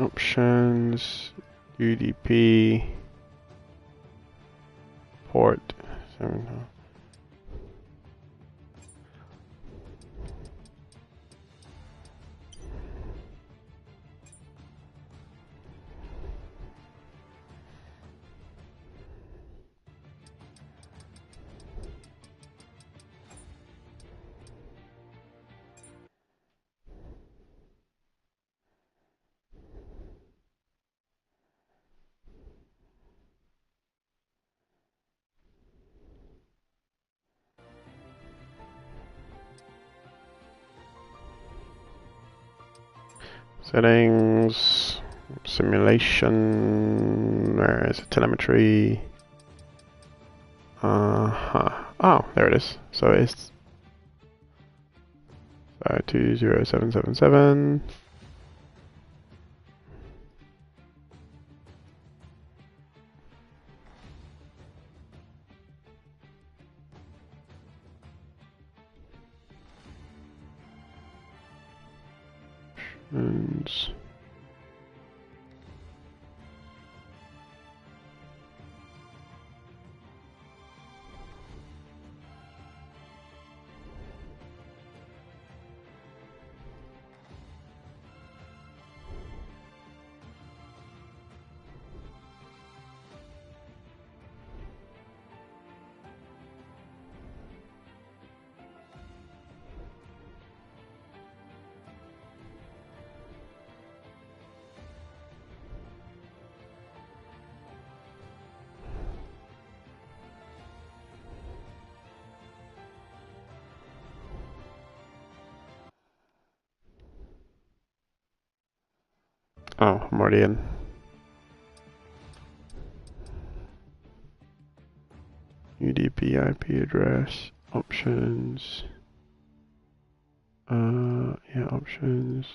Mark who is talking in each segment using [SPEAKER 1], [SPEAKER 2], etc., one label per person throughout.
[SPEAKER 1] Options, UDP, port, 7. Settings, simulation, where is it? Telemetry. Oh, there it is. So it's 20777. And oh, I'm already in. UDP IP address, options. Yeah, options.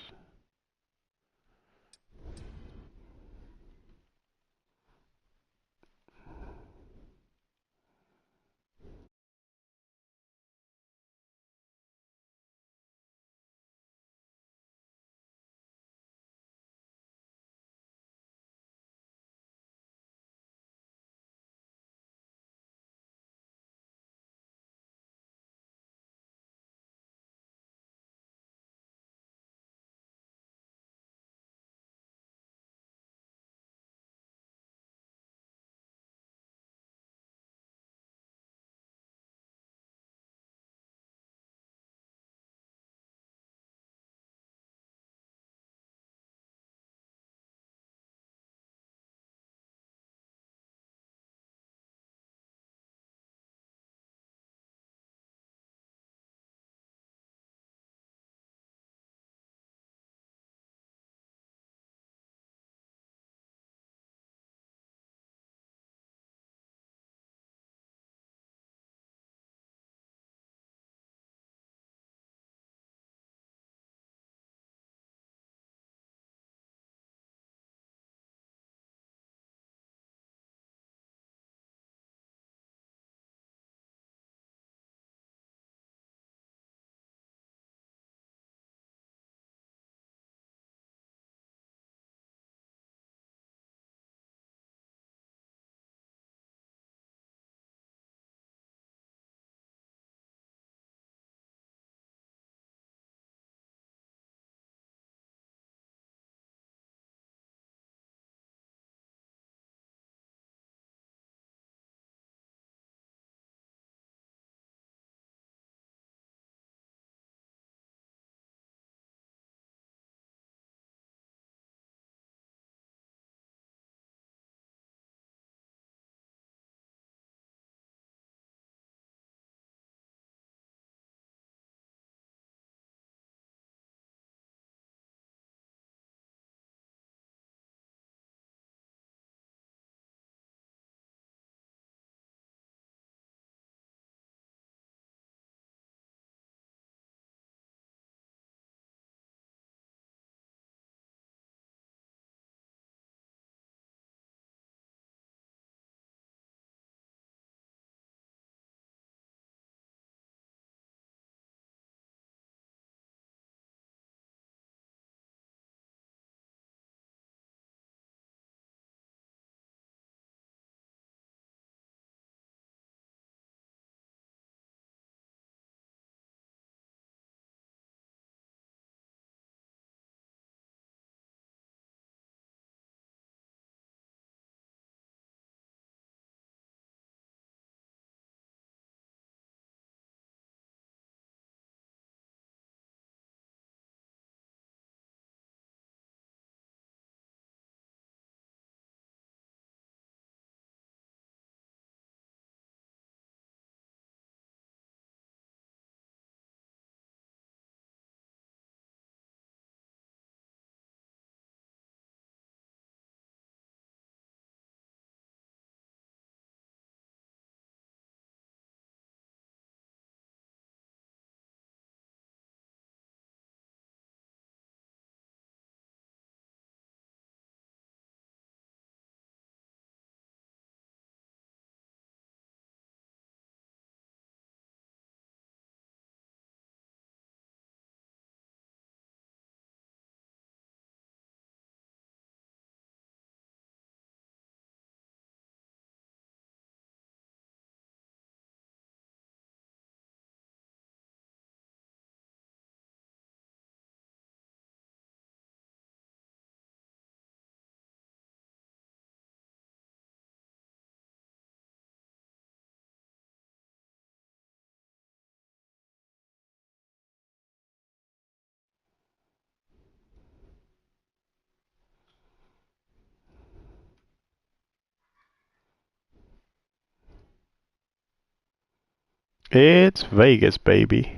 [SPEAKER 1] It's Vegas, baby.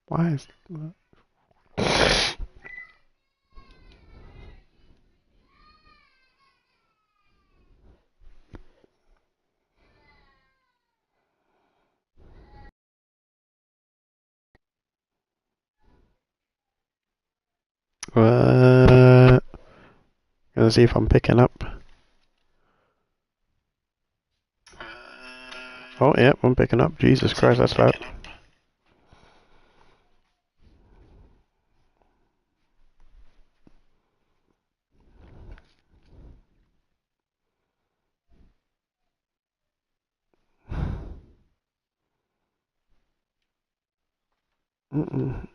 [SPEAKER 1] Why is gonna see if I'm picking up. Oh, yeah, I'm picking up. Jesus Christ, that's loud. Mm-mm.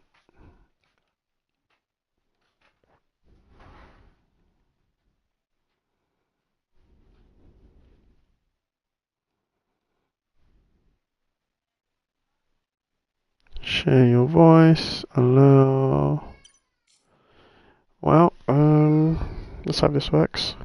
[SPEAKER 1] Share your voice. Hello. Well, let's hope this works.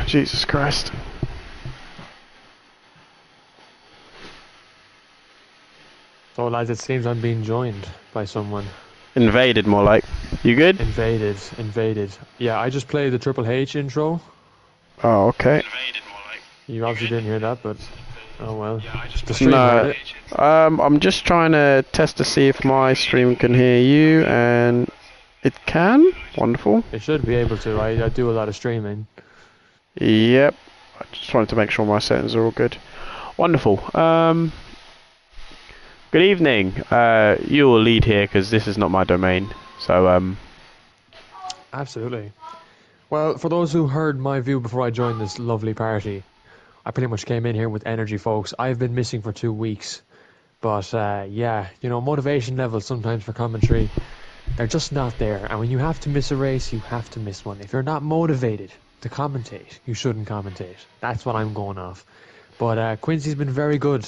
[SPEAKER 1] Jesus Christ.
[SPEAKER 2] So lads, it seems I'm being joined by someone.
[SPEAKER 1] Invaded, more like. You good?
[SPEAKER 2] Invaded. Yeah, I just played the Triple H intro.
[SPEAKER 1] Oh, okay.
[SPEAKER 2] You obviously didn't hear that, but oh well. The stream heard it.
[SPEAKER 1] I'm just trying to test to see if my stream can hear you, and it can. Wonderful.
[SPEAKER 2] It should be able to. I do a lot of streaming.
[SPEAKER 1] Yep. I just wanted to make sure my settings are all good. Wonderful. Good evening. You will lead here because this is not my domain. So
[SPEAKER 2] Absolutely. Well, for those who heard my view before I joined this lovely party, I pretty much came in here with energy, folks. I've been missing for 2 weeks. But yeah, you know, motivation levels sometimes for commentary, they're just not there. And when you have to miss a race, you have to miss one. If you're not motivated to commentate, you shouldn't commentate. That's what I'm going off. But Quincy's been very good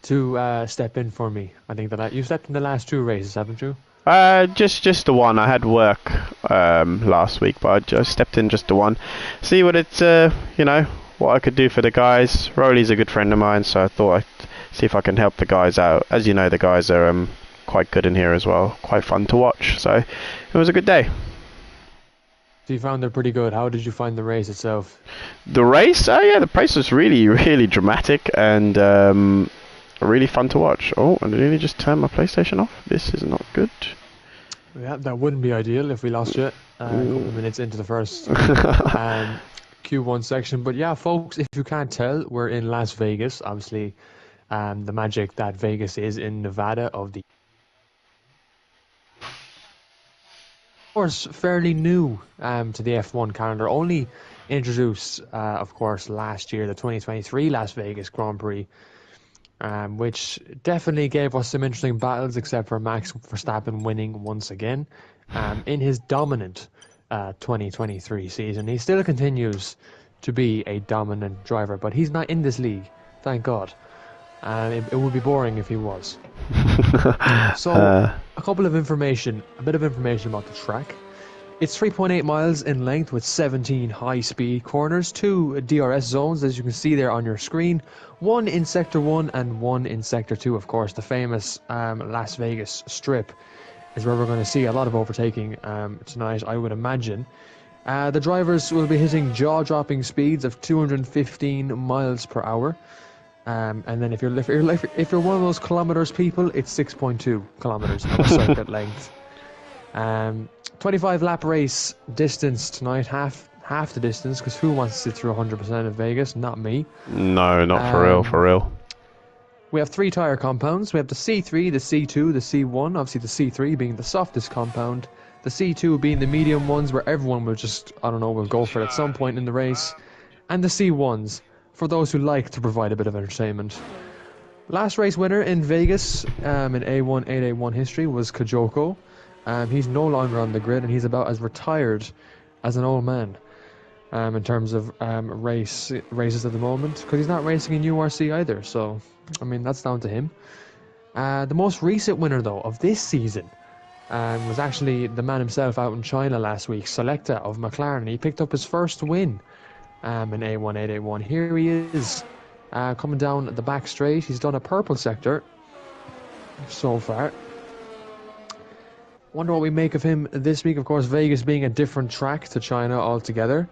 [SPEAKER 2] to step in for me. I think that you stepped in the last 2 races, haven't you?
[SPEAKER 1] just the one. I had work last week, but I just stepped in just the one. See what it's what I could do for the guys. Rowley's a good friend of mine, so I thought I'd see if I can help the guys out. As you know, the guys are quite good in here as well. Quite fun to watch. So it was a good day.
[SPEAKER 2] So you found they're pretty good. How did you find the race itself?
[SPEAKER 1] The race? Oh yeah, the race was really, really dramatic and really fun to watch. Oh, I nearly just turned my PlayStation off. This is not good.
[SPEAKER 2] Yeah, that wouldn't be ideal if we lost you a couple of minutes into the first Q1 section. But yeah, folks, if you can't tell, we're in Las Vegas. Obviously, the magic that Vegas is in Nevada of the... Of course, fairly new to the F1 calendar. Only introduced, of course, last year, the 2023 Las Vegas Grand Prix. Which definitely gave us some interesting battles, except for Max Verstappen winning once again in his dominant 2023 season. He still continues to be a dominant driver, but he's not in this league, thank God. It would be boring if he was. So, a bit of information about the track. It's 3.8 miles in length with 17 high-speed corners, 2 DRS zones as you can see there on your screen, 1 in Sector 1 and 1 in Sector 2, of course. The famous Las Vegas Strip is where we're going to see a lot of overtaking tonight, I would imagine. The drivers will be hitting jaw-dropping speeds of 215 miles per hour. And then if you're one of those kilometers people, it's 6.2 kilometers at a circuit length. 25 lap race distance tonight, half the distance, because who wants to sit through 100% of Vegas? Not me.
[SPEAKER 1] No, not for real, for real.
[SPEAKER 2] We have 3 tyre compounds. We have the C3, the C2, the C1. Obviously the C3 being the softest compound, the C2 being the medium ones where everyone will just, I don't know, will go for it at some point in the race, and the C1s for those who like to provide a bit of entertainment. Last race winner in Vegas in A1881 history was Kajoko. He's no longer on the grid, and he's about as retired as an old man in terms of races at the moment, because he's not racing in URC either. So, I mean, that's down to him. The most recent winner, though, of this season was actually the man himself out in China last week, Selecta of McLaren. He picked up his first win in A1881. Here he is, coming down the back straight. He's done a purple sector so far. Wonder what we make of him this week. Of course, Vegas being a different track to China altogether.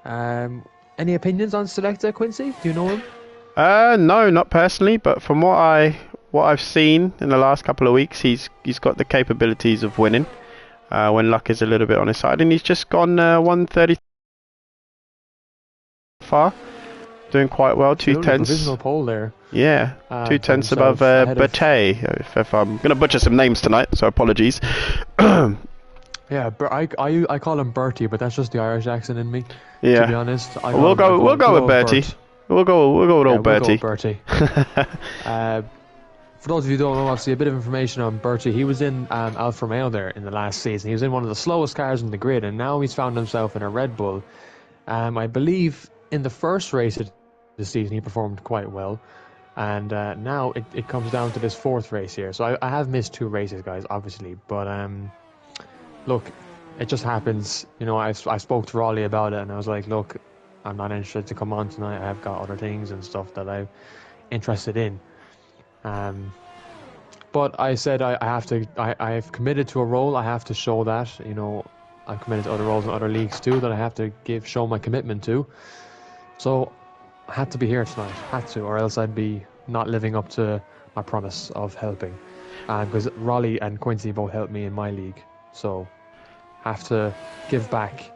[SPEAKER 2] Any opinions on Selecta, Quincy? Do you know him?
[SPEAKER 1] No, not personally, but from what I've seen in the last couple of weeks, he's got the capabilities of winning when luck is a little bit on his side, and he's just gone 130 far, doing quite well. 2 tenths.
[SPEAKER 2] Provisional pole there.
[SPEAKER 1] Yeah, 2 tenths above Berthet. If I'm going to butcher some names tonight, so apologies.
[SPEAKER 2] Yeah, I call him Bertie, but that's just the Irish accent in me.
[SPEAKER 1] Yeah.
[SPEAKER 2] To be honest,
[SPEAKER 1] we'll go with Bertie. We'll go with old Bertie.
[SPEAKER 2] We'll go Bertie. For those of you who don't know, obviously a bit of information on Bertie. He was in Alfa Romeo there in the last season. He was in one of the slowest cars in the grid, and now he's found himself in a Red Bull. I believe in the first race of the season he performed quite well, and now it comes down to this 4th race here. So I have missed 2 races, guys, obviously, but look, it just happens. You know, I spoke to Raleigh about it, and I was like, look, I'm not interested to come on tonight. I've got other things and stuff that I'm interested in. But I said I've committed to a role. I have to show that, you know, I'm committed to other roles in other leagues too that I have to show my commitment to. So I had to be here tonight, or else I'd be not living up to my promise of helping. Because Raleigh and Quincy both helped me in my league, so have to give back.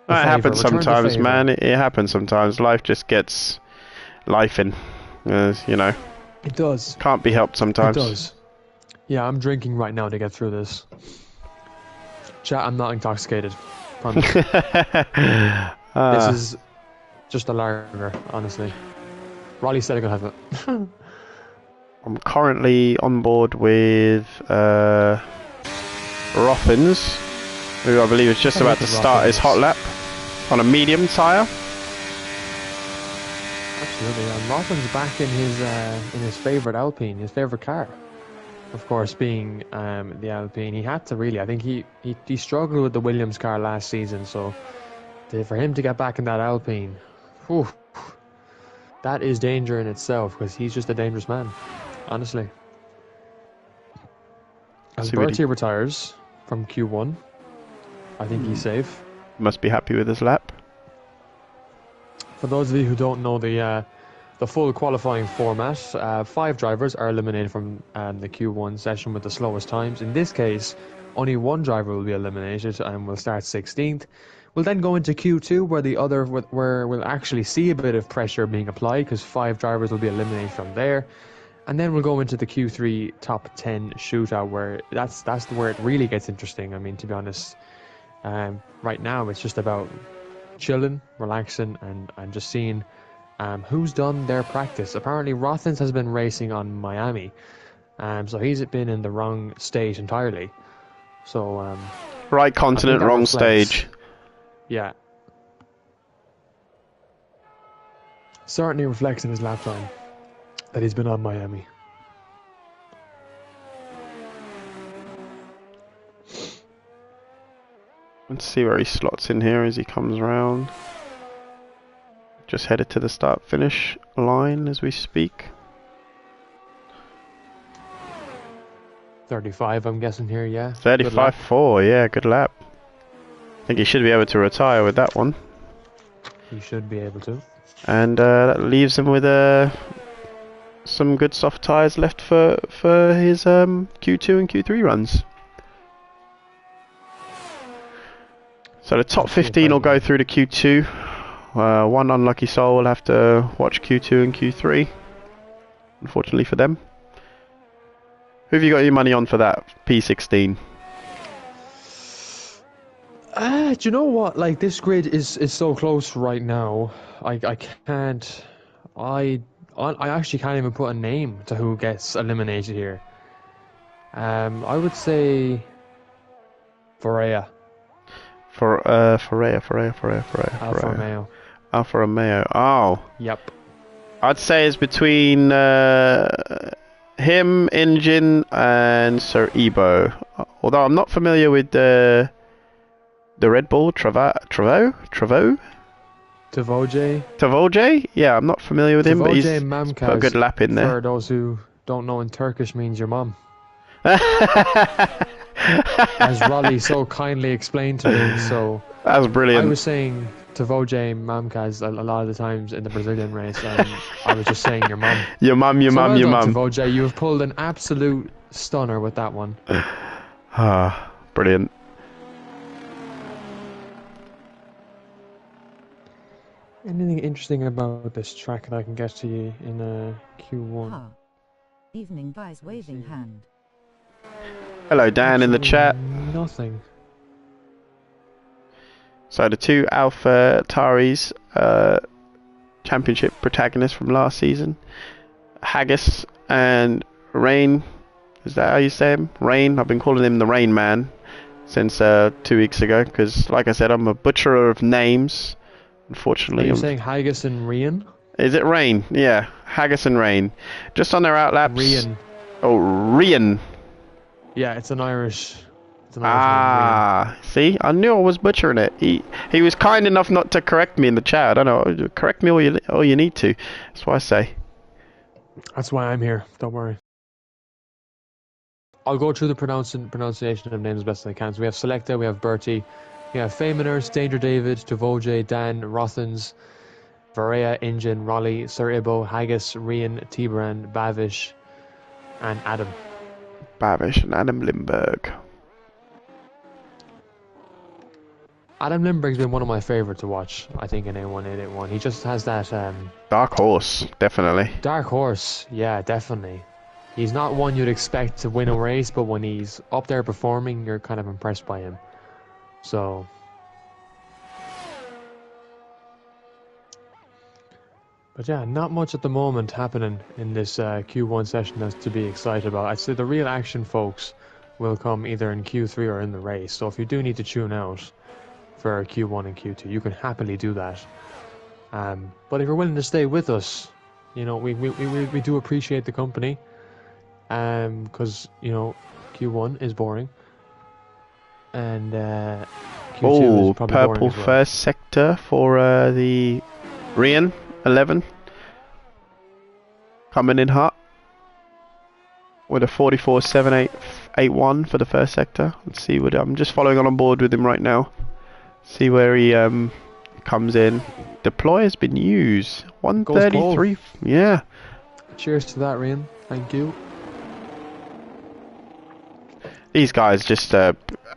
[SPEAKER 1] It happens sometimes, man. It happens sometimes. Life just gets lifing, you know.
[SPEAKER 2] It does.
[SPEAKER 1] Can't be helped sometimes.
[SPEAKER 2] It does. Yeah, I'm drinking right now to get through this. Chat, I'm not intoxicated. Promise. This is just a lager, honestly. Raleigh said I could have it.
[SPEAKER 1] I'm currently on board with Rothins, who I believe is just about to start his hot lap on a medium tyre.
[SPEAKER 2] Absolutely, and Rotham's back in his favourite Alpine, his favourite car. Of course, being the Alpine, he had to really. I think he struggled with the Williams car last season, so for him to get back in that Alpine, whew, that is danger in itself, because he's just a dangerous man, honestly. As Bertie retires from Q1, I think he's safe.
[SPEAKER 1] Must be happy with his lap.
[SPEAKER 2] For those of you who don't know the full qualifying format, 5 drivers are eliminated from the Q1 session with the slowest times. In this case, only 1 driver will be eliminated and will start 16th. We'll then go into Q2 where we'll actually see a bit of pressure being applied, because 5 drivers will be eliminated from there. And then we'll go into the Q3 top 10 shootout, where that's where it really gets interesting. I mean, to be honest, right now it's just about chilling, relaxing, and just seeing who's done their practice. Apparently Rothins has been racing on Miami, so he's been in the wrong stage entirely. So
[SPEAKER 1] right continent, wrong
[SPEAKER 2] reflects,
[SPEAKER 1] stage.
[SPEAKER 2] Yeah, certainly reflects in his lap time that he's been on Miami.
[SPEAKER 1] Let's see where he slots in here as he comes round. Just headed to the start-finish line as we speak.
[SPEAKER 2] 35, I'm guessing here, yeah.
[SPEAKER 1] 35.4, yeah, good lap. I think he should be able to retire with that one.
[SPEAKER 2] He should be able to.
[SPEAKER 1] And that leaves him with some good soft tyres left for his Q2 and Q3 runs. So the top 15 will go through to Q2. One unlucky soul will have to watch Q2 and Q3, unfortunately for them. Who have you got your money on for that P16?
[SPEAKER 2] Do you know what? Like, this grid is so close right now. I can't. I actually can't even put a name to who gets eliminated here. I would say Varela.
[SPEAKER 1] Alfa
[SPEAKER 2] Romeo.
[SPEAKER 1] Alfa Romeo. Oh.
[SPEAKER 2] Yep.
[SPEAKER 1] I'd say it's between him, Engine, and Sir Ebo. Although I'm not familiar with the Red Bull Tavoje? Yeah, I'm not familiar with him, but he's put a good lap in there.
[SPEAKER 2] For those who don't know, in Turkish means your mum. As Raleigh so kindly explained to me, so
[SPEAKER 1] that was brilliant.
[SPEAKER 2] I was saying Tavoje Mamkaz a lot of the times in the Brazilian race, and I was just saying your mum.
[SPEAKER 1] Your mum.
[SPEAKER 2] Tavoje, you have pulled an absolute stunner with that one.
[SPEAKER 1] Ah, brilliant.
[SPEAKER 2] Anything interesting about this track that I can get to you in Q1?
[SPEAKER 3] Evening guys waving hand.
[SPEAKER 1] Hello Dan in the chat.
[SPEAKER 2] Nothing.
[SPEAKER 1] So the two Alpha Taris championship protagonists from last season, Haggis and Rain. Is that how you say him? Rain. I've been calling him the Rain Man since 2 weeks ago because, like I said, I'm a butcher of names. Unfortunately,
[SPEAKER 2] are you saying Haggis and Rian?
[SPEAKER 1] Is it Rain? Yeah, Haggis and Rain. Just on their outlaps.
[SPEAKER 2] Rian.
[SPEAKER 1] Oh, Rian.
[SPEAKER 2] Yeah, it's an Irish.
[SPEAKER 1] Name, see, I knew I was butchering it. He was kind enough not to correct me in the chat. I don't know. Correct me all you need to. That's what I say.
[SPEAKER 2] That's why I'm here. Don't worry. I'll go through the pronunciation of names as best as I can. So we have Selecta, we have Bertie, we have Fameners, Danger David, Tavoje, Dan, Rothens, Varela, Engine, Raleigh, Sir Ibo, Haggis, Rian, Tibran, Bavish, and Adam.
[SPEAKER 1] Bavish and Adam Limburg.
[SPEAKER 2] Adam Limburg's been one of my favourites to watch, I think, in A1881. He just has that...
[SPEAKER 1] dark horse, definitely.
[SPEAKER 2] Dark horse, yeah, definitely. He's not one you'd expect to win a race, but when he's up there performing, you're kind of impressed by him. So... But yeah, not much at the moment happening in this Q1 session that's to be excited about. I'd say the real action, folks, will come either in Q3 or in the race. So if you do need to tune out for Q1 and Q2, you can happily do that. But if you're willing to stay with us, you know, we do appreciate the company. Because, you know, Q1 is boring. And Q2 is probably
[SPEAKER 1] purple
[SPEAKER 2] boring as well.
[SPEAKER 1] first sector for the Rian 11. Coming in hot. With a 44.7881 for the first sector. Let's see what I'm just following on board with him right now. See where he comes in. Deploy has been used. 133. Yeah.
[SPEAKER 2] Cheers to that, Rian. Thank you.
[SPEAKER 1] These guys just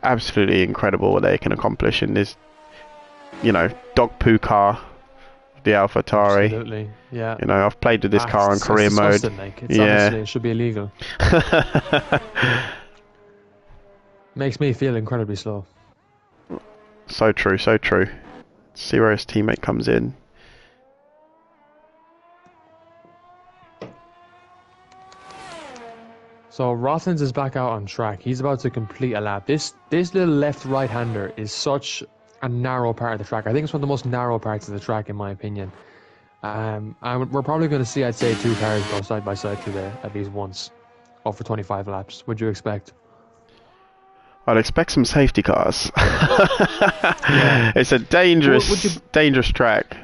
[SPEAKER 1] absolutely incredible what they can accomplish in this, you know, dog poo car, the AlphaTauri.
[SPEAKER 2] Absolutely, yeah.
[SPEAKER 1] You know, I've played with this car in career mode.
[SPEAKER 2] Like. It's honestly, it should be illegal. Makes me feel incredibly slow.
[SPEAKER 1] So true, so true. Let's see where his teammate comes in.
[SPEAKER 2] So Rothens is back out on track. He's about to complete a lap. This little left-right-hander is such a narrow part of the track. I think it's one of the most narrow parts of the track, in my opinion. And we're probably going to see, I'd say, two cars go side by side through there at least once, up for 25 laps. Would you expect?
[SPEAKER 1] I'd expect some safety cars.
[SPEAKER 2] Yeah.
[SPEAKER 1] It's a dangerous track.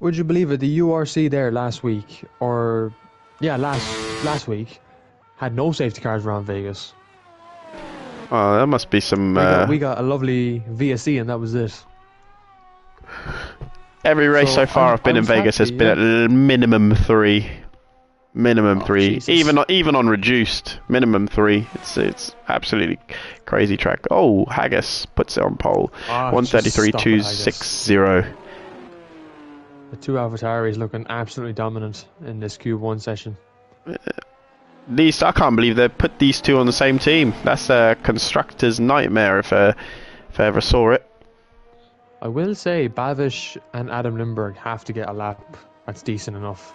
[SPEAKER 2] Would you believe it? The URC there last week, or yeah, last week, had no safety cars around Vegas.
[SPEAKER 1] Oh, there must be some.
[SPEAKER 2] We got a lovely VSE, and that was it.
[SPEAKER 1] Every race so far I've been in Vegas has been at minimum 3. Minimum 3.
[SPEAKER 2] Jesus.
[SPEAKER 1] Even on reduced, minimum 3. It's absolutely crazy track. Oh, Haggis puts it on pole. 133.260.
[SPEAKER 2] The two AlphaTauris looking absolutely dominant in this Q1 session.
[SPEAKER 1] I can't believe they put these two on the same team. That's a constructor's nightmare if I ever saw it.
[SPEAKER 2] I will say Bavish and Adam Lindbergh have to get a lap that's decent enough,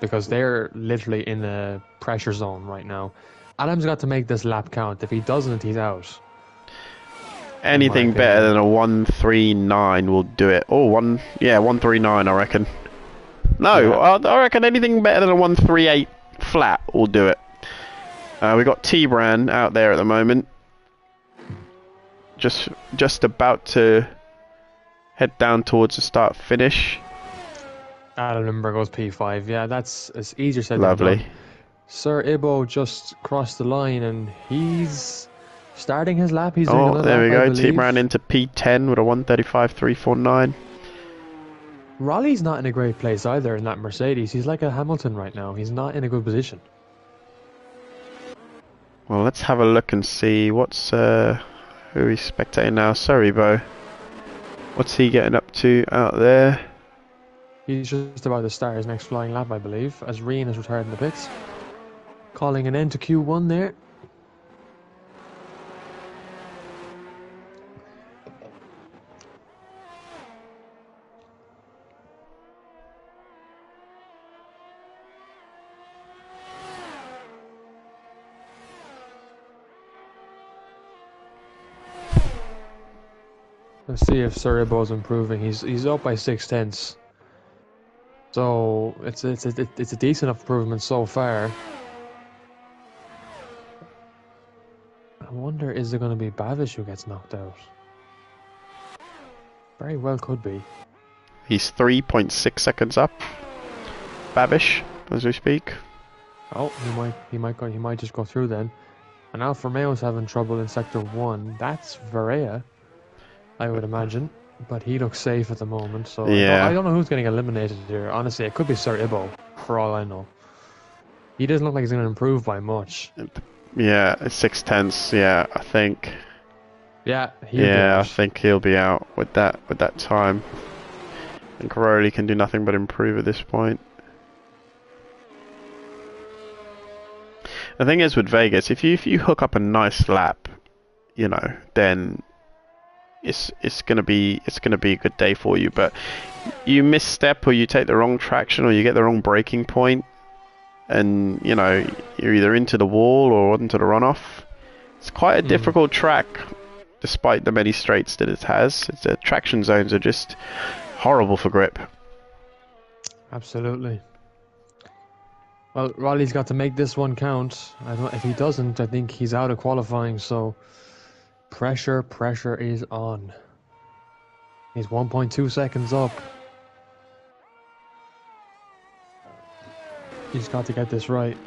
[SPEAKER 2] because they're literally in the pressure zone right now. Adam's got to make this lap count. If he doesn't, he's out.
[SPEAKER 1] Anything better than a 139 will do it. Oh, 139 I reckon. No, yeah. I reckon anything better than a 138 flat will do it. We got T-Brand out there at the moment. Just about to head down towards the start finish.
[SPEAKER 2] Adam Lindbergh goes P5. Yeah, that's it's easier said
[SPEAKER 1] Lovely.
[SPEAKER 2] than done. Sir Ibo just crossed the line and he's starting his lap. He's doing
[SPEAKER 1] there we
[SPEAKER 2] lap,
[SPEAKER 1] go. T-Brand into P10 with a 135.349.
[SPEAKER 2] Raleigh's not in a great place either in that Mercedes. He's like a Hamilton right now. He's not in a good position.
[SPEAKER 1] Well, let's have a look and see what's who he's spectating now. Sorry, Bo. What's he getting up to out there?
[SPEAKER 2] He's just about to start his next flying lap, I believe, as Reen is retired in the pits. Calling an end to Q1 there. Let's see if Sir Ibo's improving. He's up by 6/10. So it's a decent enough improvement so far. I wonder, is it going to be Bavish who gets knocked out? Very well could be.
[SPEAKER 1] He's 3.6 seconds up. Bavish, as we speak.
[SPEAKER 2] Oh, he might just go through then. And Alfa Romeo's having trouble in sector 1. That's Varela, I would imagine. But he looks safe at the moment, so
[SPEAKER 1] yeah.
[SPEAKER 2] I don't know who's getting eliminated here. Honestly, it could be Sir Ibo, for all I know. He doesn't look like he's going to improve by much.
[SPEAKER 1] Yeah, it's 6/10. Yeah, I think.
[SPEAKER 2] Yeah,
[SPEAKER 1] I think he'll be out with that time. I think Rowley can do nothing but improve at this point. The thing is with Vegas, if you hook up a nice lap, then it's gonna be a good day for you. But you misstep, or you take the wrong traction, or you get the wrong braking point, and you're either into the wall or into the runoff. It's quite a difficult track, despite the many straights that it has. The traction zones are just horrible for grip.
[SPEAKER 2] Absolutely. Well, Raleigh's got to make this one count. If he doesn't, I think he's out of qualifying. So pressure is on. He's 1.2 seconds up. He's got to get this right.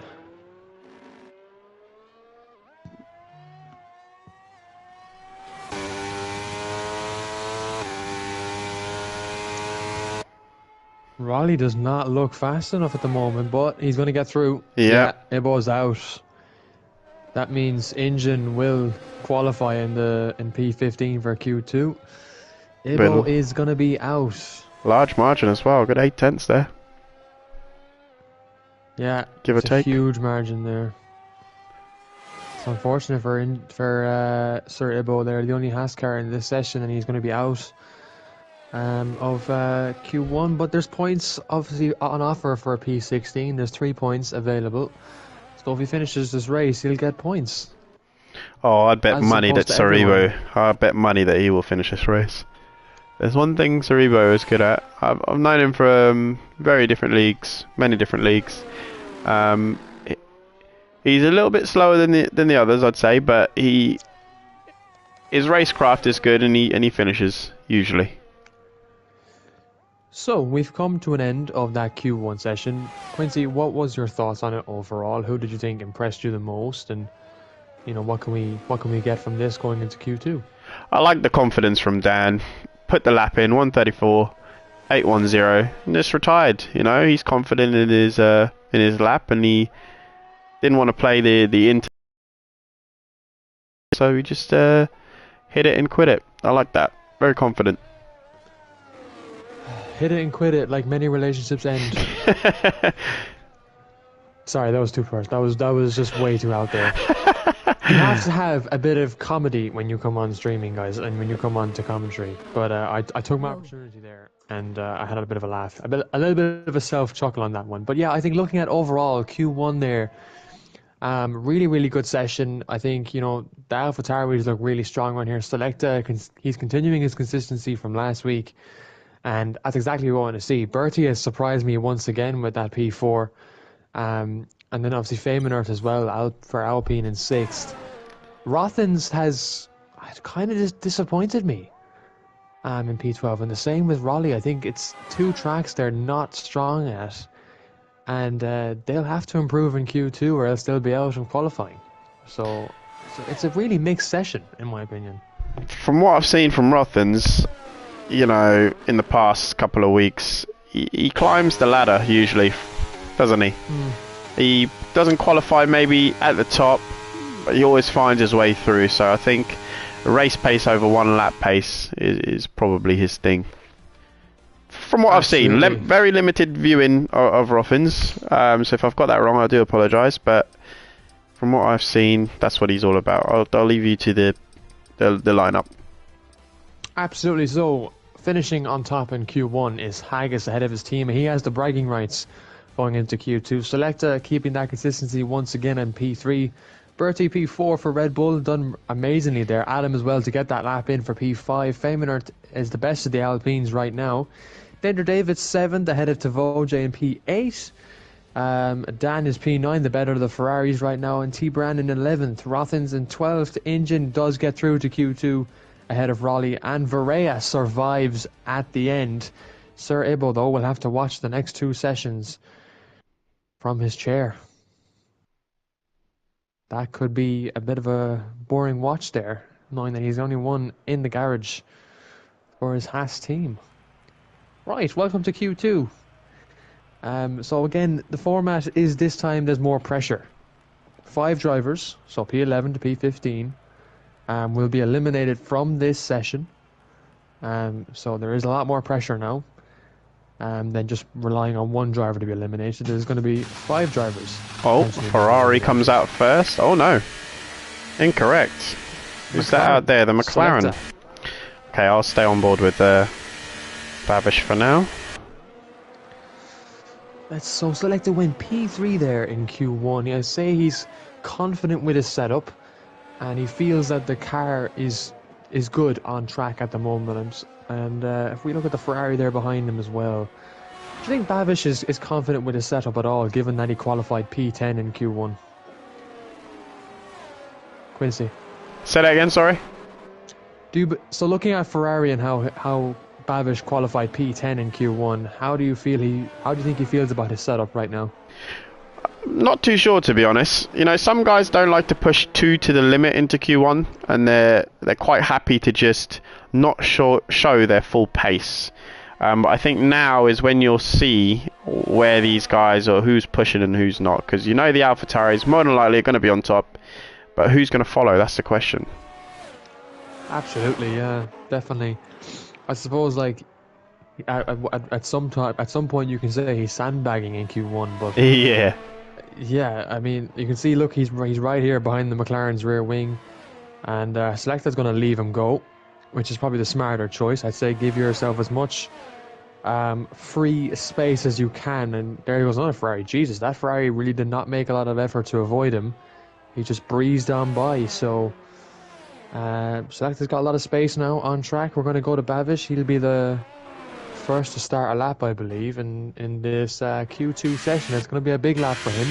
[SPEAKER 2] Raleigh does not look fast enough at the moment, but he's going to get through.
[SPEAKER 1] Yeah,
[SPEAKER 2] Ibo's out. That means Engine will qualify in P15 for Q2. Ibo is going to be out.
[SPEAKER 1] Large margin as well. Good 8/10 there.
[SPEAKER 2] Yeah,
[SPEAKER 1] give or take.
[SPEAKER 2] A huge margin there. It's unfortunate for Sir Ibo there. The only Haas car in this session, and he's going to be out of Q1. But there's points obviously on offer for a P16. There's 3 points available. So if he finishes this race, he'll get points.
[SPEAKER 1] Oh, I'd bet money that I'd bet money that he will finish this race. There's one thing Saribo is good at. I've known him from many different leagues. He's a little bit slower than the others, I'd say, but he his racecraft is good, and he finishes usually.
[SPEAKER 2] So we've come to an end of that Q1 session. Quincy, what was your thoughts on it overall? Who did you think impressed you the most, and what can we get from this going into Q2?
[SPEAKER 1] I like the confidence from Dan. Put the lap in 134.810 and just retired. He's confident in his lap, and he didn't want to play the inter, so he just hit it and quit it. I like that. Very confident.
[SPEAKER 2] Hit it and quit it, like many relationships end. Sorry, that was too first. That was just way too out there. You have to have a bit of comedy when you come on streaming, guys, and when you come on to commentary. But I took my opportunity there, and I had a bit of a laugh, a little bit of a self chuckle on that one. But yeah, I think looking at overall Q1 there, really, really good session. I think the AlphaTauri's look really strong on here. Selecta, he's continuing his consistency from last week, and that's exactly what I want to see. Bertie has surprised me once again with that P4. And then obviously Feyenoord as well, out for Alpine in 6th. Rothens has kind of just disappointed me in P12, and the same with Raleigh. I think it's two tracks they're not strong at, and they'll have to improve in Q2 or else they'll be out in qualifying. So it's a really mixed session, in my opinion.
[SPEAKER 1] From what I've seen from Rothens, in the past couple of weeks, he climbs the ladder usually, doesn't he? He doesn't qualify maybe at the top, but he always finds his way through. So I think race pace over one lap pace is probably his thing. From what
[SPEAKER 2] Absolutely.
[SPEAKER 1] I've seen, very limited viewing of Rothens. So if I've got that wrong, I do apologise. But from what I've seen, that's what he's all about. I'll leave you to the lineup.
[SPEAKER 2] Absolutely. So finishing on top in Q1 is Haggis ahead of his team. He has the bragging rights going into Q2. Selecta keeping that consistency once again in P3. Bertie P4 for Red Bull, done amazingly there. Adam as well to get that lap in for P5. Feyenoord is the best of the Alpines right now. Dender David 7th ahead of Tavoje in P8. Dan is P9, the better of the Ferraris right now, and T. Brandon 11th. Rothens in 12th. Engine does get through to Q2 ahead of Raleigh, and Varela survives at the end. Sir Ibo, though, will have to watch the next two sessions from his chair. That could be a bit of a boring watch there, knowing that he's the only one in the garage for his Haas team. Right, welcome to Q2. So again, the format is this time there's more pressure. 5 drivers, so P11 to P15, will be eliminated from this session. So there is a lot more pressure now. Than just relying on one driver to be eliminated. There's going to be 5 drivers.
[SPEAKER 1] Oh, Ferrari comes out first. Oh no, incorrect. Who's that out there? The McLaren.
[SPEAKER 2] Selecta.
[SPEAKER 1] Okay, I'll stay on board with Babish for now.
[SPEAKER 2] So Selecta went P3 there in Q1. I say he's confident with his setup, and he feels that the car is good on track at the moment. And if we look at the Ferrari there behind him as well, do you think Babish is confident with his setup at all, given that he qualified P10 in Q1? Quincy?
[SPEAKER 1] Say that again, sorry?
[SPEAKER 2] So looking at Ferrari and how Babish qualified P10 in Q1, how do you think he feels about his setup right now?
[SPEAKER 1] Not too sure, to be honest. Some guys don't like to push too to the limit into Q1, and they're quite happy to just not show their full pace. But I think now is when you'll see where these guys or who's pushing and who's not, because the AlphaTauri is more than likely going to be on top, but who's going to follow? That's the question.
[SPEAKER 2] Absolutely, yeah, definitely. I suppose at some point you can say he's sandbagging in Q1, but
[SPEAKER 1] Yeah.
[SPEAKER 2] yeah, I mean, you can see, look, he's right here behind the McLaren's rear wing, and Selecta's going to leave him go, which is probably the smarter choice. I'd say give yourself as much free space as you can. And there goes another Ferrari. Jesus, that Ferrari really did not make a lot of effort to avoid him. He just breezed on by. So Selecta's got a lot of space now on track. We're going to go to Babish. He'll be the first to start a lap, I believe, in this Q2 session. It's going to be a big lap for him.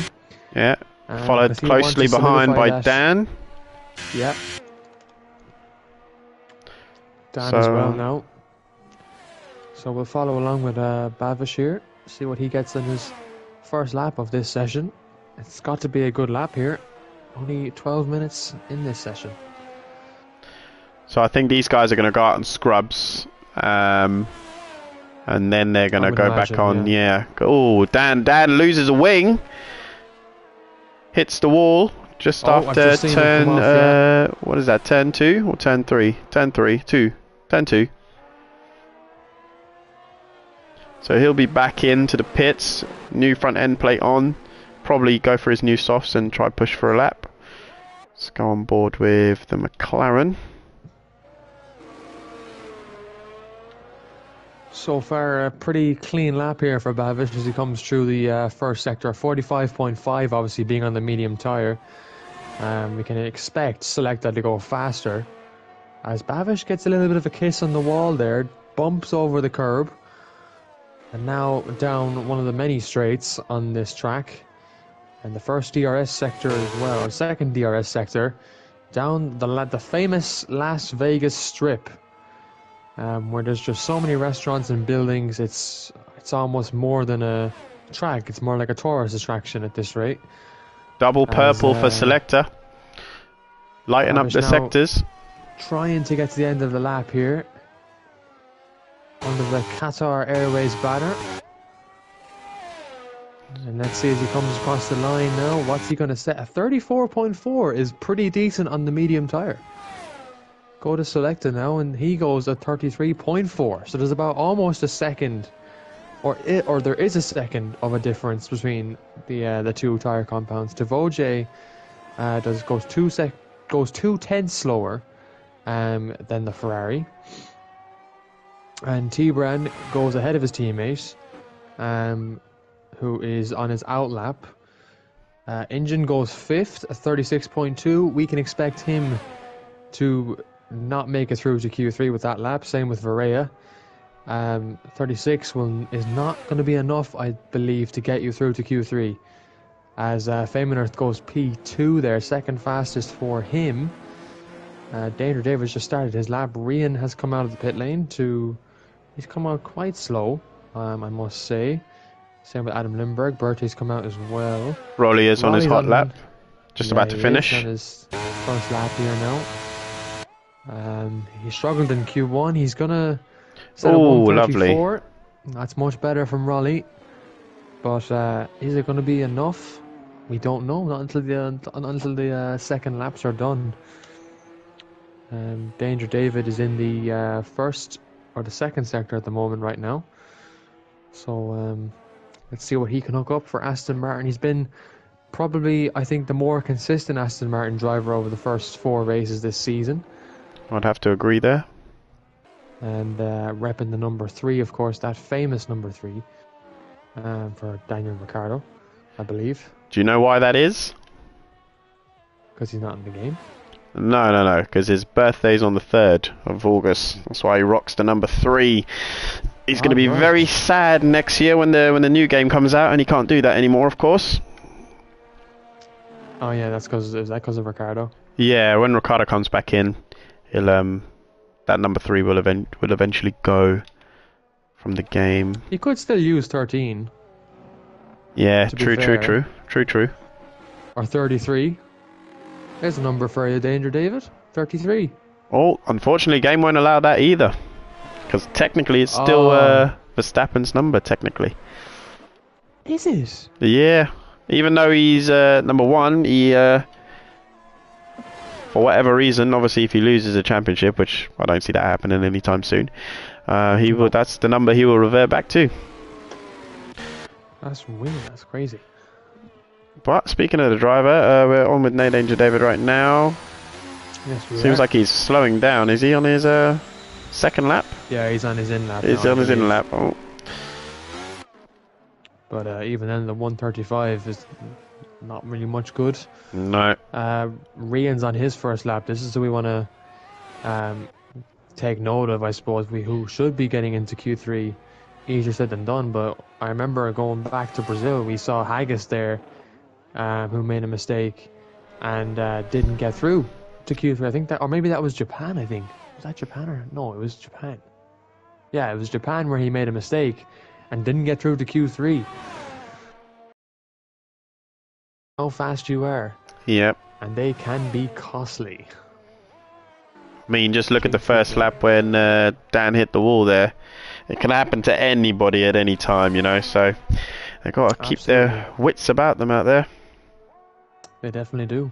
[SPEAKER 1] Yeah, followed closely behind by
[SPEAKER 2] that.
[SPEAKER 1] Dan.
[SPEAKER 2] Yeah. Dan as well now. So we'll follow along with Bavish here, see what he gets in his first lap of this session. It's got to be a good lap here. Only 12 minutes in this session.
[SPEAKER 1] So I think these guys are going to go out on scrubs. And then they're going to go back on, yeah. Oh, Dan loses a wing. Hits the wall just after turn, what is that, turn 2 or turn 3? Turn 2. So he'll be back into the pits, new front end plate on, probably go for his new softs and try push for a lap. Let's go on board with the McLaren.
[SPEAKER 2] So far, a pretty clean lap here for Bavish as he comes through the first sector. 45.5 obviously being on the medium tyre. We can expect Selecta to go faster as Bavish gets a little bit of a kiss on the wall there, bumps over the curb, and now down one of the many straights on this track. And the first DRS sector as well, or second DRS sector, down the famous Las Vegas Strip. Where there's just so many restaurants and buildings, it's almost more than a track. It's more like a tourist attraction at this rate.
[SPEAKER 1] Double purple for Selecta. Lighten up the sectors.
[SPEAKER 2] Trying to get to the end of the lap here. Under the Qatar Airways banner. And let's see as he comes across the line now. What's he going to set? A 34.4 is pretty decent on the medium tyre. Go to Selecta now, and he goes at 33.4. So there's about almost a second, or there is a second of a difference between the two tire compounds. Devoje goes 2/10 slower than the Ferrari, and T-Brand goes ahead of his teammate, who is on his out lap. Engine goes 5th at 36.2. We can expect him to not make it through to Q3 with that lap. Same with Varela. 36 is not going to be enough, I believe, to get you through to Q3. As Famener goes P2 there, second fastest for him. Danger Davis just started his lap. Rian has come out of the pit lane he's come out quite slow, I must say. Same with Adam Lindbergh. Bertie's come out as well.
[SPEAKER 1] Rolly is on his hot lap. Just about to finish.
[SPEAKER 2] He's on his first lap here now. He struggled in Q1. He's gonna set a 134.
[SPEAKER 1] Lovely.
[SPEAKER 2] That's much better from Raleigh. But is it going to be enough? We don't know. Not until the second laps are done. Danger David is in the first or the second sector at the moment right now. So let's see what he can hook up for Aston Martin. He's been probably, I think, the more consistent Aston Martin driver over the first 4 races this season.
[SPEAKER 1] I'd have to agree there.
[SPEAKER 2] And repping the number 3, of course, that famous number 3 for Daniel Ricciardo, I believe.
[SPEAKER 1] Do you know why that is?
[SPEAKER 2] Because he's not in the game.
[SPEAKER 1] No, because his birthday's on the 3rd of August. That's why he rocks the number 3. He's going to be very sad next year when the new game comes out, and he can't do that anymore, of course.
[SPEAKER 2] Oh yeah, is that because of Ricciardo?
[SPEAKER 1] Yeah, when Ricciardo comes back in, he'll that number 3 will eventually go from the game.
[SPEAKER 2] He could still use 13.
[SPEAKER 1] Yeah, true.
[SPEAKER 2] Or 33. There's a number for you, Danger David. 33.
[SPEAKER 1] Oh, unfortunately, game won't allow that either, because technically it's still Verstappen's number. Technically.
[SPEAKER 2] Is it?
[SPEAKER 1] Yeah, even though he's number 1, he for whatever reason, obviously if he loses a championship, which I don't see that happening anytime soon, that's the number he will revert back to.
[SPEAKER 2] That's weird, that's crazy.
[SPEAKER 1] But speaking of the driver, we're on with Nate Danger David right now.
[SPEAKER 2] Yes, we
[SPEAKER 1] Seems like he's slowing down. Is he on his second lap?
[SPEAKER 2] Yeah, he's on his in lap.
[SPEAKER 1] He's on his in lap. Oh.
[SPEAKER 2] But even then, the 135 is not really much good.
[SPEAKER 1] No.
[SPEAKER 2] Rian's on his first lap. This is who we want to take note of, I suppose. Who should be getting into Q3. Easier said than done, but I remember going back to Brazil, we saw Haggis there, who made a mistake and didn't get through to Q3. I think that, or maybe that was Japan, I think. Was that Japan or no? It was Japan. Yeah, it was Japan where he made a mistake and didn't get through to Q3. How fast you are,
[SPEAKER 1] Yep.
[SPEAKER 2] and they can be costly.
[SPEAKER 1] I mean, just look at the
[SPEAKER 2] Big, big
[SPEAKER 1] first lap when Dan hit the wall there. It can happen to anybody at any time, you know, so they've got to keep
[SPEAKER 2] Absolutely.
[SPEAKER 1] their wits about them out there.
[SPEAKER 2] They definitely do.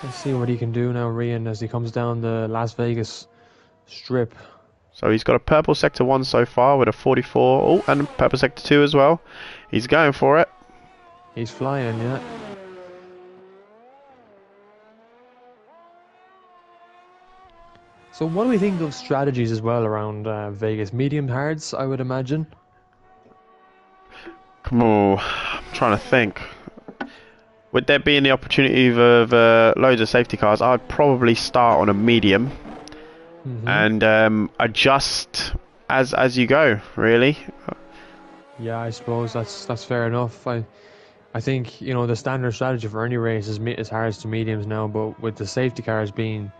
[SPEAKER 2] Let's see what he can do now, Rian, as he comes down the Las Vegas strip.
[SPEAKER 1] So he's got a purple sector 1 so far with a 44. Oh, and purple sector 2 as well. He's going for it.
[SPEAKER 2] He's flying, yeah. So what do we think of strategies as well around Vegas? Medium hards, I would imagine.
[SPEAKER 1] Oh, I'm trying to think. With there being the opportunity of loads of safety cars, I'd probably start on a medium and adjust as you go, really.
[SPEAKER 2] Yeah, I suppose that's fair enough. I think, you know, the standard strategy for any race is hards to mediums now, but with the safety cars being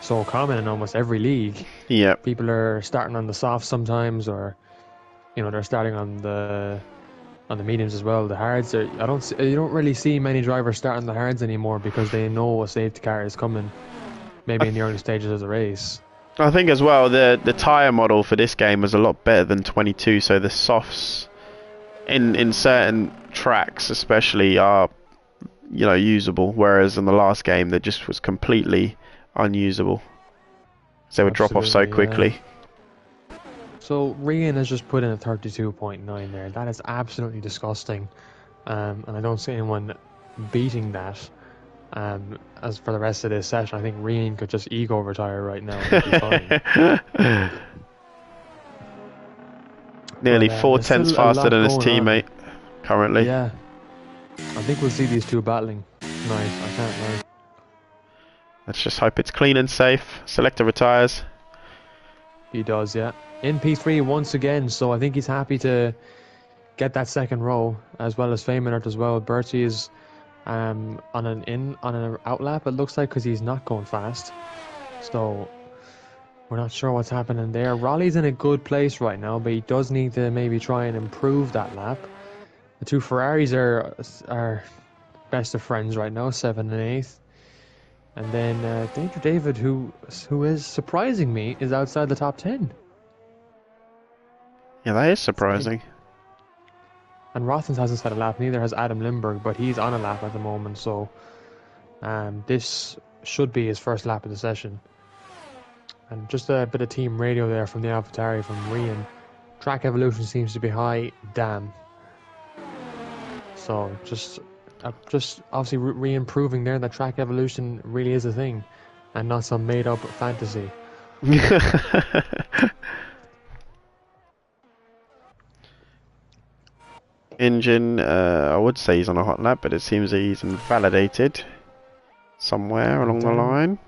[SPEAKER 2] so common in almost every league,
[SPEAKER 1] Yeah.
[SPEAKER 2] people are starting on the softs sometimes, or you know, they're starting on the mediums as well. The hards are, you don't really see many drivers starting the hards anymore because they know a safety car is coming, maybe in the early stages of the race.
[SPEAKER 1] I think as well the tyre model for this game was a lot better than 22, so the softs in certain tracks especially are, you know, usable, whereas in the last game they just was completely unusable. They would drop off so
[SPEAKER 2] Absolutely, yeah.
[SPEAKER 1] quickly.
[SPEAKER 2] So Rian has just put in a 32.9 there. That is absolutely disgusting, and I don't see anyone beating that. As for the rest of this session, I think Rian could just ego retire right now and be fine.
[SPEAKER 1] Nearly
[SPEAKER 2] But
[SPEAKER 1] 4
[SPEAKER 2] there's
[SPEAKER 1] tenths
[SPEAKER 2] still a
[SPEAKER 1] faster
[SPEAKER 2] lot
[SPEAKER 1] than his
[SPEAKER 2] going on.
[SPEAKER 1] teammate currently.
[SPEAKER 2] Yeah, I think we'll see these two battling tonight. I can't lie.
[SPEAKER 1] Let's just hope it's clean and safe. Selector retires.
[SPEAKER 2] He does, yeah. In P3 once again, so I think he's happy to get that second row, as well as Feynman as well. Bertie is on an out lap, it looks like, because he's not going fast. So we're not sure what's happening there. Raleigh's in a good place right now, but he does need to maybe try and improve that lap. The two Ferraris are best of friends right now, 7th and 8th. And then Danger David, who is surprising me, is outside the top 10.
[SPEAKER 1] Yeah, that is surprising.
[SPEAKER 2] And Rothens hasn't set a lap, neither has Adam Lindbergh, but he's on a lap at the moment, so this should be his first lap of the session. And just a bit of team radio there from the AlphaTauri from Rian. Track evolution seems to be high, damn. So just obviously re-improving there that track evolution really is a thing, and not some made-up fantasy.
[SPEAKER 1] Engine, I would say he's on a hot lap, but it seems that he's invalidated somewhere along the line.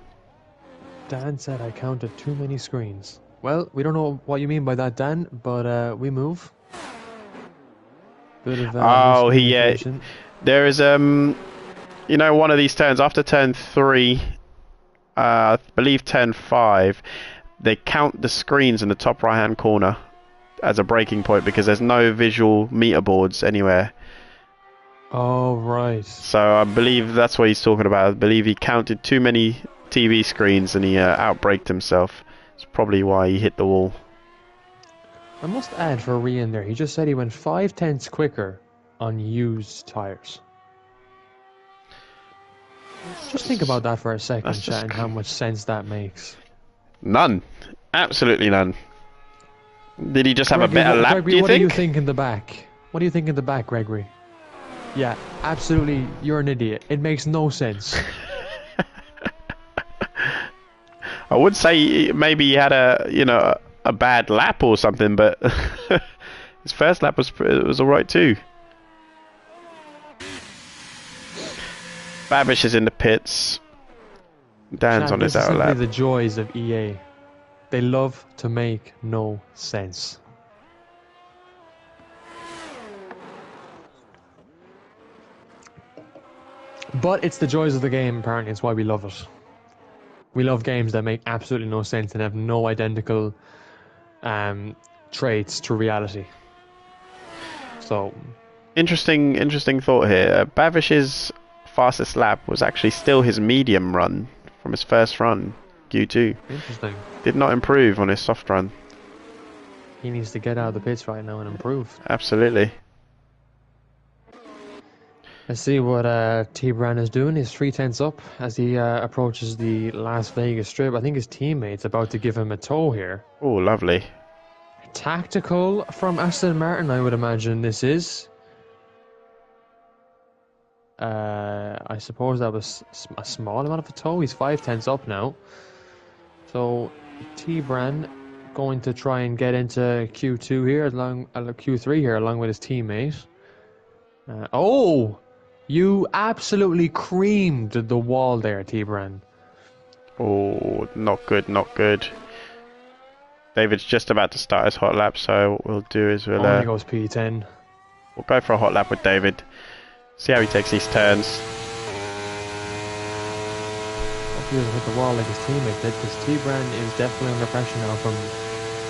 [SPEAKER 2] Dan said I counted too many screens. Well, we don't know what you mean by that, Dan, but we move. Bit of miscommunication.
[SPEAKER 1] There is you know, one of these turns after turn 3, I believe turn 5, they count the screens in the top right hand corner as a breaking point because there's no visual meter boards anywhere.
[SPEAKER 2] Oh, right.
[SPEAKER 1] So I believe that's what he's talking about. I believe he counted too many TV screens and he outbraked himself. It's probably why he hit the wall.
[SPEAKER 2] I must add for Rian there, he just said he went 5 tenths quicker on used tyres. Just think about that for a second, chat, and how much sense that makes.
[SPEAKER 1] None. Absolutely none. Did he just have
[SPEAKER 2] Gregory,
[SPEAKER 1] a better lap,
[SPEAKER 2] Gregory,
[SPEAKER 1] do you
[SPEAKER 2] what
[SPEAKER 1] think?
[SPEAKER 2] do you think in the back? What do you think in the back, Gregory? Yeah, absolutely, you're an idiot. It makes no sense.
[SPEAKER 1] I would say maybe he had a bad lap or something, but his first lap was alright too. Babish is in the pits. Dan's
[SPEAKER 2] Chad,
[SPEAKER 1] on his
[SPEAKER 2] this is
[SPEAKER 1] outer
[SPEAKER 2] simply
[SPEAKER 1] lap.
[SPEAKER 2] the joys of EA. They love to make no sense. But it's the joys of the game, apparently. It's why we love it. We love games that make absolutely no sense and have no identical traits to reality. So,
[SPEAKER 1] Interesting thought here. Bavish's fastest lap was actually still his medium run from his first run, Q2.
[SPEAKER 2] interesting.
[SPEAKER 1] Did not improve on his soft run.
[SPEAKER 2] He needs to get out of the pits right now and improve.
[SPEAKER 1] Absolutely.
[SPEAKER 2] Let's see what T-Bran is doing. He's 3/10 up as he approaches the Las Vegas Strip. I think his teammate's about to give him a tow here.
[SPEAKER 1] Oh, lovely.
[SPEAKER 2] Tactical from Aston Martin, I would imagine this is. I suppose that was a small amount of a tow. He's 5/10 up now. So T-Bran going to try and get into Q2 here, along Q3 here, along with his teammate. Oh! You absolutely creamed the wall there, T-Bran.
[SPEAKER 1] Oh, not good, not good. David's just about to start his hot lap, so what we'll do is we'll
[SPEAKER 2] Only goes P10.
[SPEAKER 1] we'll go for a hot lap with David. See how he takes these turns.
[SPEAKER 2] Hope he doesn't hit the wall like his teammate did, because T-Bran is definitely under pressure now from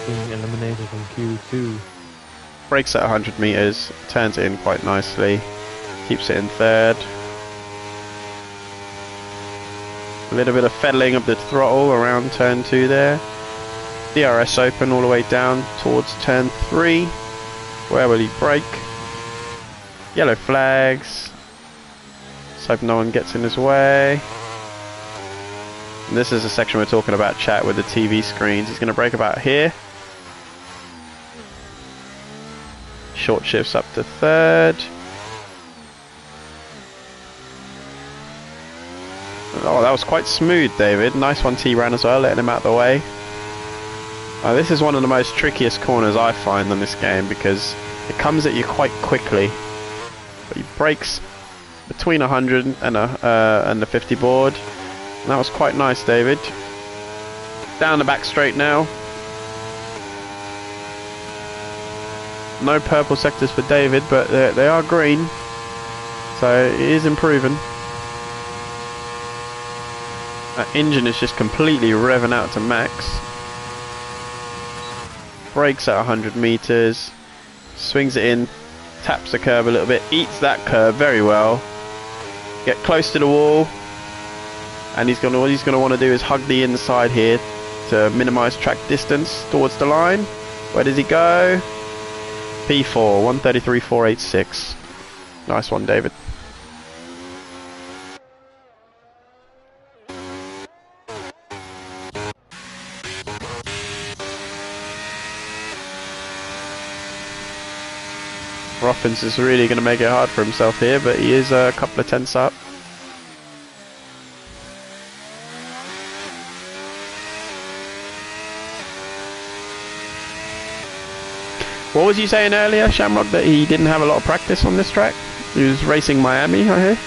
[SPEAKER 2] being eliminated from Q2.
[SPEAKER 1] Brakes at 100 meters, turns it in quite nicely, keeps it in third. A little bit of fettling of the throttle around turn 2 there. DRS open all the way down towards turn 3. Where will he brake? Yellow flags. Let's hope no one gets in his way. And this is the section we're talking about, chat, with the TV screens. He's going to brake about here. Short shifts up to third. Oh, that was quite smooth, David. Nice one, T-Ran as well, letting him out of the way. This is one of the most trickiest corners I find on this game because it comes at you quite quickly. But he brakes between 100 and the 50 board. And that was quite nice, David. Down the back straight now. No purple sectors for David, but they are green. So it is improving. That engine is just completely revving out to max. Brakes at 100 meters. Swings it in. Taps the curb a little bit. Eats that curb very well. Get close to the wall. And what he's gonna want to do is hug the inside here to minimise track distance towards the line. Where does he go? P4, 133.486. Nice one, David. Roffins is really going to make it hard for himself here, but he is a couple of tenths up. What was you saying earlier, Shamrock, that he didn't have a lot of practice on this track? He was racing Miami, I hear?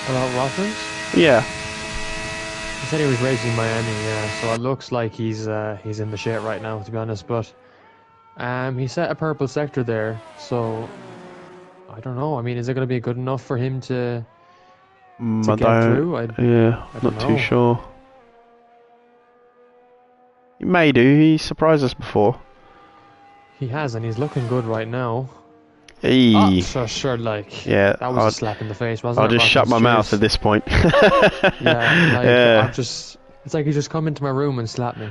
[SPEAKER 2] About Rothmans?
[SPEAKER 1] Yeah.
[SPEAKER 2] He said he was racing Miami, yeah. So it looks like he's in the shit right now, to be honest. But he set a purple sector there, so I don't know. I mean, is it going to be good enough for him to get through? I
[SPEAKER 1] not
[SPEAKER 2] don't
[SPEAKER 1] too
[SPEAKER 2] know.
[SPEAKER 1] sure. He may do. He surprised us before.
[SPEAKER 2] He has, and he's looking good right now.
[SPEAKER 1] Eee.
[SPEAKER 2] So sure, like,
[SPEAKER 1] Yeah,
[SPEAKER 2] that was a slap in the face, wasn't
[SPEAKER 1] I'll
[SPEAKER 2] it?
[SPEAKER 1] just shut my mouth at this point.
[SPEAKER 2] Yeah, like,
[SPEAKER 1] Yeah.
[SPEAKER 2] it's like he just come into my room and slapped me.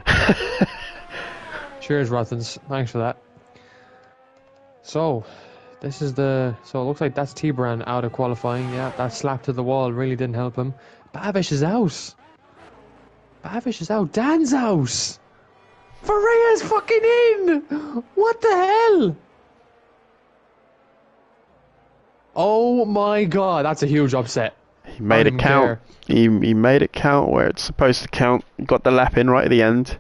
[SPEAKER 2] Cheers, Rothans. Thanks for that. So, so it looks like that's T-Bran out of qualifying. Yeah, that slap to the wall really didn't help him. Babish is out. Babish is out. Dan's out. Ferreira's fucking in. What the hell? Oh my god, that's a huge upset.
[SPEAKER 1] He made it count. He made it count where it's supposed to count. Got the lap in right at the end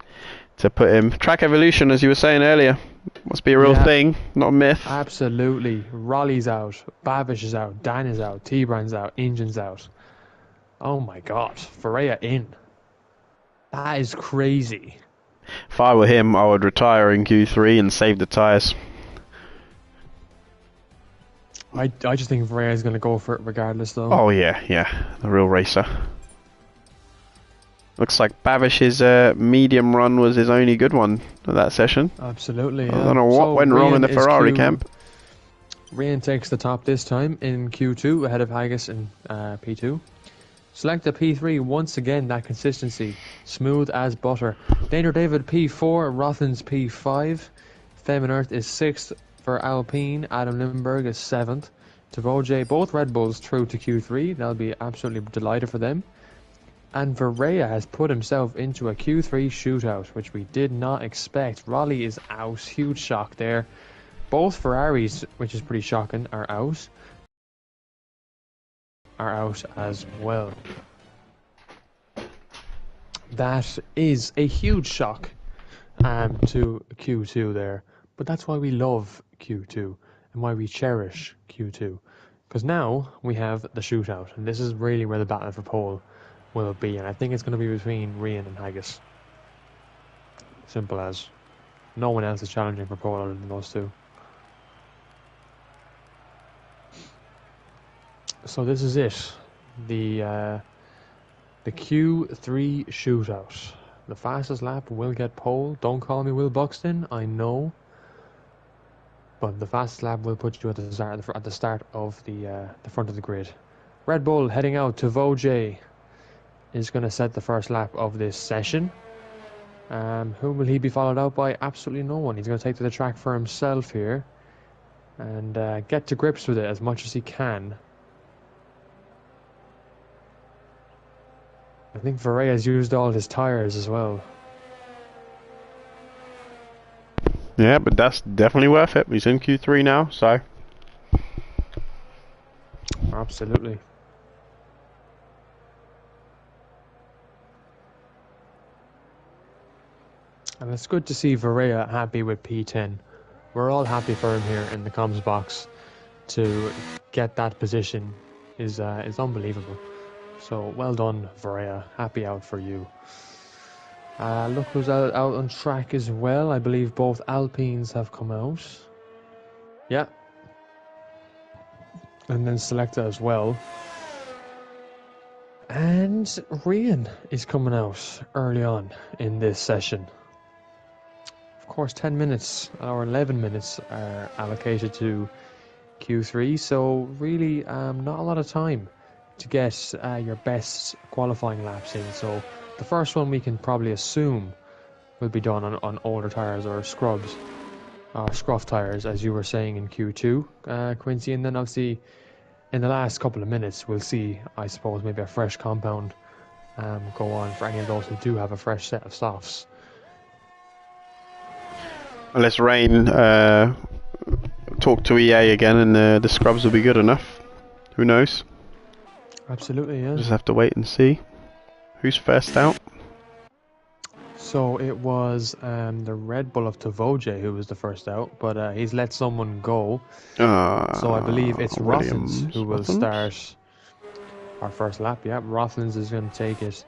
[SPEAKER 1] to put him. Track evolution, as you were saying earlier, must be a real thing, not a myth.
[SPEAKER 2] Absolutely. Raleigh's out. Babish is out. Dan is out. T-Bran's out. Engine's out. Oh my god. Ferreira in. That is crazy.
[SPEAKER 1] If I were him, I would retire in Q3 and save the tyres.
[SPEAKER 2] I just think Ferreira's going to go for it regardless, though.
[SPEAKER 1] Oh yeah, the real racer. Looks like Bavish's medium run was his only good one of that session.
[SPEAKER 2] Absolutely,
[SPEAKER 1] I
[SPEAKER 2] yeah.
[SPEAKER 1] don't know what went wrong in the Ferrari camp.
[SPEAKER 2] Rian takes the top this time in Q2 ahead of Haggis in P2. Select the P3 once again, that consistency. Smooth as butter. Danger David P4, Rothens P5. Femin Earth is 6th for Alpine. Adam Limberg is 7th. Tavoje, both Red Bulls through to Q3. That'll be absolutely delighted for them. And Varela has put himself into a Q3 shootout, which we did not expect. Raleigh is out. Huge shock there. Both Ferraris, which is pretty shocking, are out as well. That is a huge shock to Q2 there. But that's why we love Q2 and why we cherish Q2. Because now we have the shootout, and this is really where the battle for pole will be. And I think it's going to be between Rian and Haggis. Simple as. No one else is challenging for pole other than those two. So this is it, the Q3 shootout. The fastest lap will get pole. Don't call me Will Buxton, I know, but the fastest lap will put you at the start of the front of the grid. Red Bull heading out to Vojay is going to set the first lap of this session. Who will he be followed out by? Absolutely no one. He's going to take to the track for himself here and get to grips with it as much as he can. I think Varela has used all his tyres as well.
[SPEAKER 1] Yeah, but that's definitely worth it. He's in Q3 now, so.
[SPEAKER 2] Absolutely. And it's good to see Varela happy with P10. We're all happy for him here in the comms box. To get that position is unbelievable. So well done, Varela. Happy out for you. Look who's out on track as well. I believe both Alpines have come out. Yeah. And then Selecta as well. And Rian is coming out early on in this session. Of course, 10 minutes or 11 minutes are allocated to Q3, so really not a lot of time to get your best qualifying laps in. So the first one we can probably assume will be done on older tyres or scrubs or scruff tyres, as you were saying in Q2, Quincy. And then obviously in the last couple of minutes we'll see, I suppose, maybe a fresh compound go on for any of those who do have a fresh set of softs.
[SPEAKER 1] Unless Rain talk to EA again and the scrubs will be good enough. Who knows?
[SPEAKER 2] Absolutely, yeah.
[SPEAKER 1] Just have to wait and see. Who's first out?
[SPEAKER 2] So it was the Red Bull of Tavoje who was the first out, but he's let someone go. So I believe it's Rothens who will start our first lap. Yeah, Rothens is going to take it.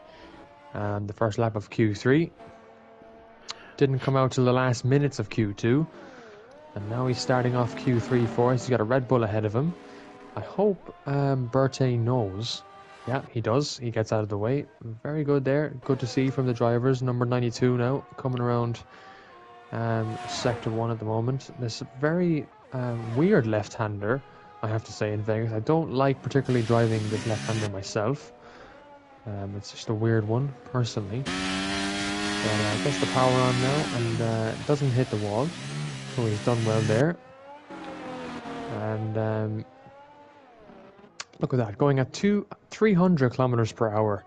[SPEAKER 2] The first lap of Q3. Didn't come out till the last minutes of Q2. And now he's starting off Q3 for us. He's got a Red Bull ahead of him. I hope Berthe knows. Yeah, he does. He gets out of the way. Very good there. Good to see from the drivers. Number 92 now, coming around Sector 1 at the moment. This very weird left-hander, I have to say, in Vegas. I don't like particularly driving this left-hander myself. It's just a weird one, personally. But gets the power on now and doesn't hit the wall. So he's done well there. And look at that, going at 300 kilometers per hour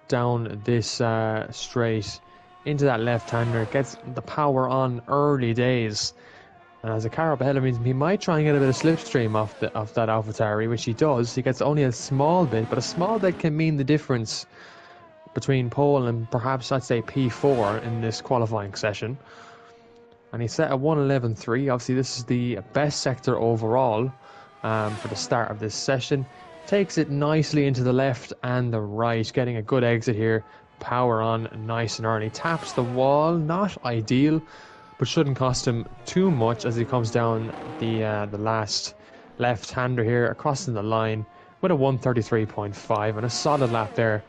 [SPEAKER 2] down this straight into that left-hander. Gets the power on early days. And as a car up ahead of him, he might try and get a bit of slipstream off that AlphaTauri, which he does. He gets only a small bit, but a small bit can mean the difference between pole and perhaps, I'd say, P4 in this qualifying session. And he set a 1:11.3. Obviously, this is the best sector overall for the start of this session. Takes it nicely into the left and the right, getting a good exit here. Power on nice and early. Taps the wall, not ideal, but shouldn't cost him too much as he comes down the last left-hander here, crossing the line with a 1:33.5 and a solid lap there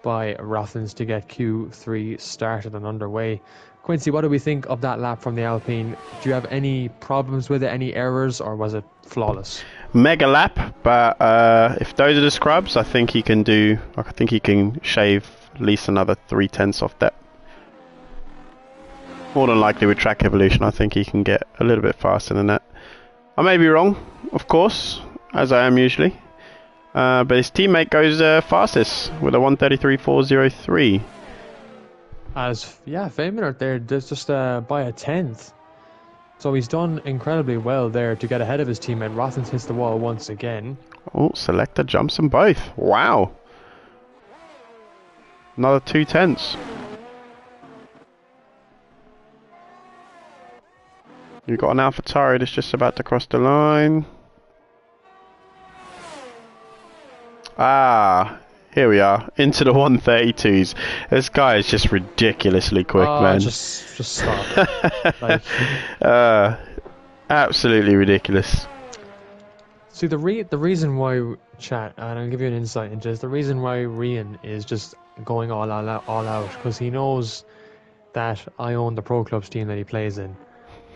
[SPEAKER 2] by Rothens to get Q3 started and underway. Quincy, what do we think of that lap from the Alpine? Do you have any problems with it, any errors, or was it flawless?
[SPEAKER 1] Mega lap, but if those are the scrubs, I think he can shave at least another 3/10 off that. More than likely with track evolution, I think he can get a little bit faster than that. I may be wrong, of course, as I am usually. But his teammate goes fastest with a 1:33.403.
[SPEAKER 2] Feynman there just by a tenth. So he's done incredibly well there to get ahead of his teammate. Rothens hits the wall once again.
[SPEAKER 1] Oh, Selector jumps them both. Wow. Another 2/10. You've got an AlphaTauri that's just about to cross the line. Ah, here we are. Into the 132s. This guy is just ridiculously quick, man.
[SPEAKER 2] Just stop. Like,
[SPEAKER 1] absolutely ridiculous.
[SPEAKER 2] see, the reason why, chat, and I'll give you an insight into this, the reason why Rian is just going all out, because he knows that I own the Pro Clubs team that he plays in.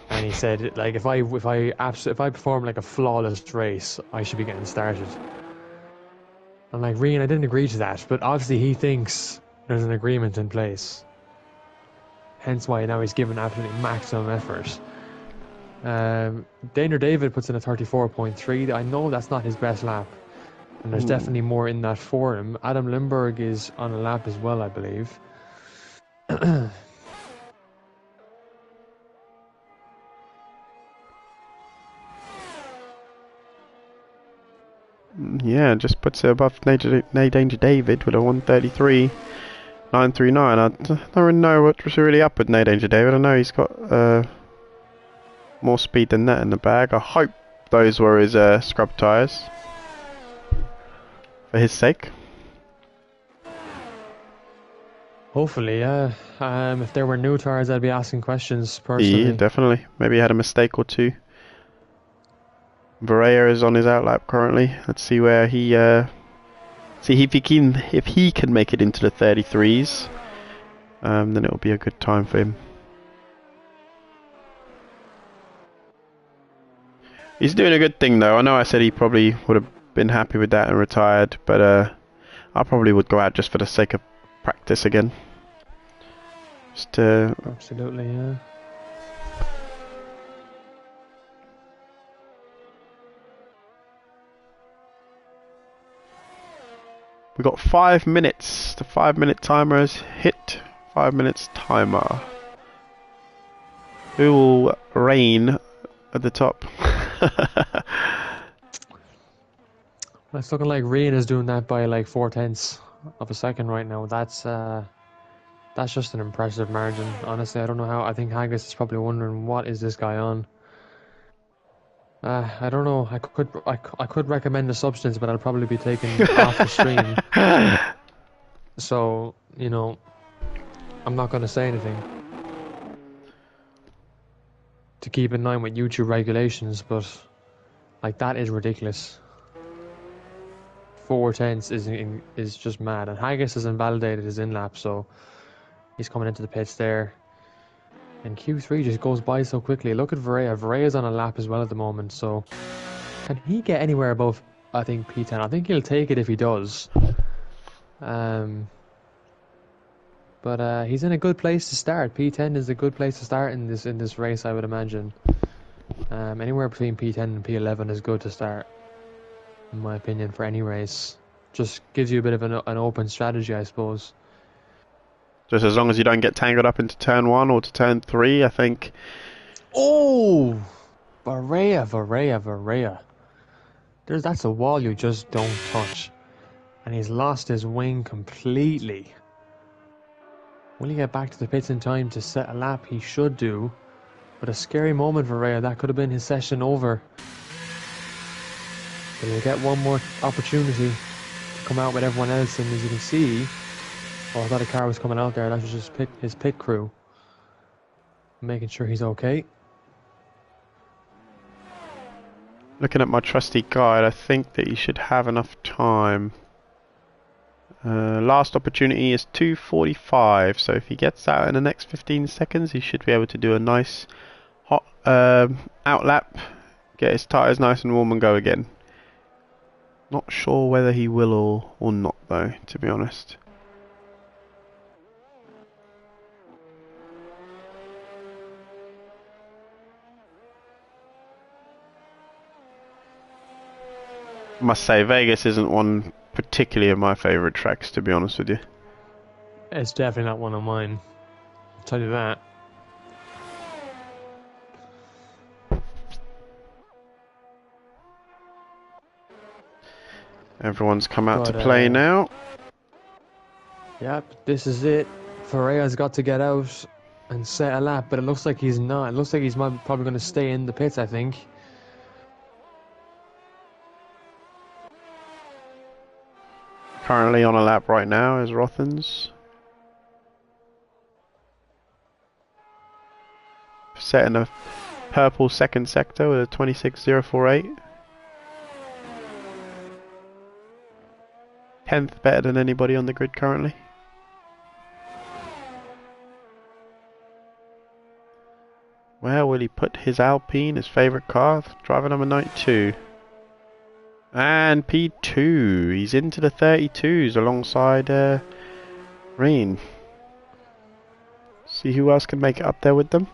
[SPEAKER 2] And he said, like, if I perform like a flawless race, I should be getting started. I'm like, Rian, I didn't agree to that, but obviously he thinks there's an agreement in place. Hence why now he's given absolutely maximum effort. Daner David puts in a 34.3. I know that's not his best lap, and there's definitely more in that for him. Adam Limburg is on a lap as well, I believe.
[SPEAKER 1] Yeah, just puts it above Danger David with a 1:33.939. I don't really know what's really up with Danger David. I know he's got more speed than that in the bag. I hope those were his scrub tyres for his sake.
[SPEAKER 2] Hopefully, yeah. If there were new tyres, I'd be asking questions personally.
[SPEAKER 1] Yeah, definitely. Maybe he had a mistake or two. Varela is on his outlap currently. Let's see where he see if he can make it into the 33s. Then it'll be a good time for him. He's doing a good thing though. I know I said he probably would have been happy with that and retired, but I probably would go out just for the sake of practice again. Just
[SPEAKER 2] Absolutely, yeah.
[SPEAKER 1] we got 5 minutes. The 5-minute timer has hit. 5 minutes timer. Who will reign at the top?
[SPEAKER 2] It's looking like Rian is doing that by like 4/10 of a second right now. That's just an impressive margin. Honestly, I don't know how. I think Haggis is probably wondering what is this guy on. I don't know. I could recommend a substance, but I'll probably be taken off the stream. So, you know, I'm not going to say anything to keep in line with YouTube regulations, but like that is ridiculous. 4/10 is just mad, and Haggis has invalidated his in-lap, so he's coming into the pits there. And Q3 just goes by so quickly. Look at Varela. Varela's on a lap as well at the moment, so can he get anywhere above, I think, P10? I think he'll take it if he does. But he's in a good place to start. P10 is a good place to start in this race, I would imagine. Anywhere between P10 and P11 is good to start, in my opinion, for any race. Just gives you a bit of an open strategy, I suppose.
[SPEAKER 1] Just as long as you don't get tangled up into turn 1 or to turn 3, I think.
[SPEAKER 2] Oh! Varela. That's a wall you just don't touch. And he's lost his wing completely. Will he get back to the pits in time to set a lap? He should do. But a scary moment for Varela. That could have been his session over. But he'll get one more opportunity to come out with everyone else. And as you can see... Oh, I thought a car was coming out there. That was just his pit crew. Making sure he's okay.
[SPEAKER 1] Looking at my trusty guide, I think that you should have enough time. Last opportunity is 2:45, so if he gets out in the next 15 seconds, he should be able to do a nice hot out lap, get his tyres nice and warm and go again. Not sure whether he will or not though, to be honest. I must say, Vegas isn't one particularly of my favourite tracks, to be honest with you.
[SPEAKER 2] It's definitely not one of mine. I'll tell you that.
[SPEAKER 1] Everyone's come out to play now.
[SPEAKER 2] Yep, this is it. Ferreira's got to get out and set a lap, but it looks like he's not. It looks like he's probably going to stay in the pits, I think.
[SPEAKER 1] Currently on a lap right now is Rothens. Set in a purple second sector with a 26.048. 10th better than anybody on the grid currently. Where will he put his Alpine, his favourite car? Driver number 92. And P2. He's into the 32s alongside Reen. See who else can make it up there with them.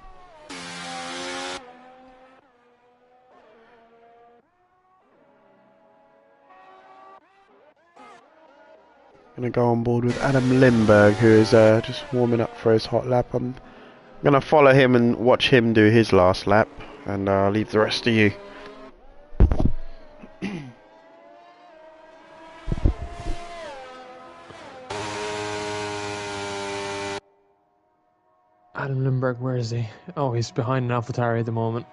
[SPEAKER 1] Gonna go on board with Adam Lindberg, who is just warming up for his hot lap. I'm gonna follow him and watch him do his last lap, and I'll leave the rest to you.
[SPEAKER 2] Adam Lindberg, where is he? Oh, he's behind an AlphaTauri at the moment.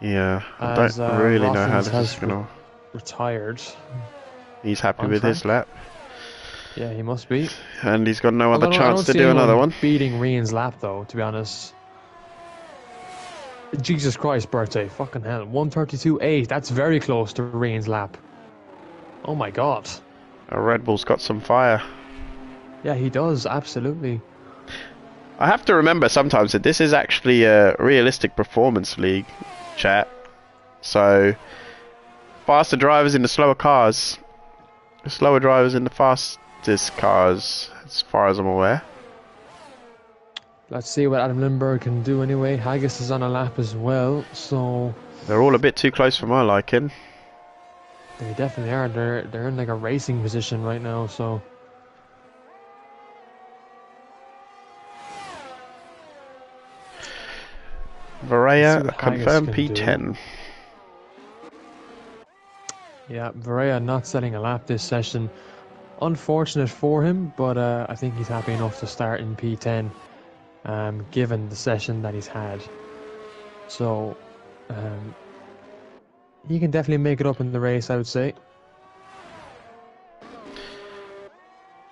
[SPEAKER 1] Yeah, I don't really know how this is gonna.
[SPEAKER 2] Retired.
[SPEAKER 1] He's happy with his lap.
[SPEAKER 2] Yeah, he must be.
[SPEAKER 1] And he's got no other chance to do another one.
[SPEAKER 2] Beating Reen's lap, though, to be honest. Jesus Christ, birthday. Fucking hell. 1:32.8. That's very close to Reen's lap. Oh my god.
[SPEAKER 1] Red Bull's got some fire.
[SPEAKER 2] Yeah, he does. Absolutely.
[SPEAKER 1] I have to remember sometimes that this is actually a realistic performance league, chat. So, faster drivers in the slower cars. Slower drivers in the fastest cars, as far as I'm aware.
[SPEAKER 2] Let's see what Adam Lindberg can do anyway. Haggis is on a lap as well, so...
[SPEAKER 1] They're all a bit too close for my liking.
[SPEAKER 2] They definitely are. They're in like a racing position right now, so...
[SPEAKER 1] Varela confirmed P10.
[SPEAKER 2] Yeah, Varela not setting a lap this session. Unfortunate for him, but I think he's happy enough to start in P10, given the session that he's had. So, he can definitely make it up in the race, I would say.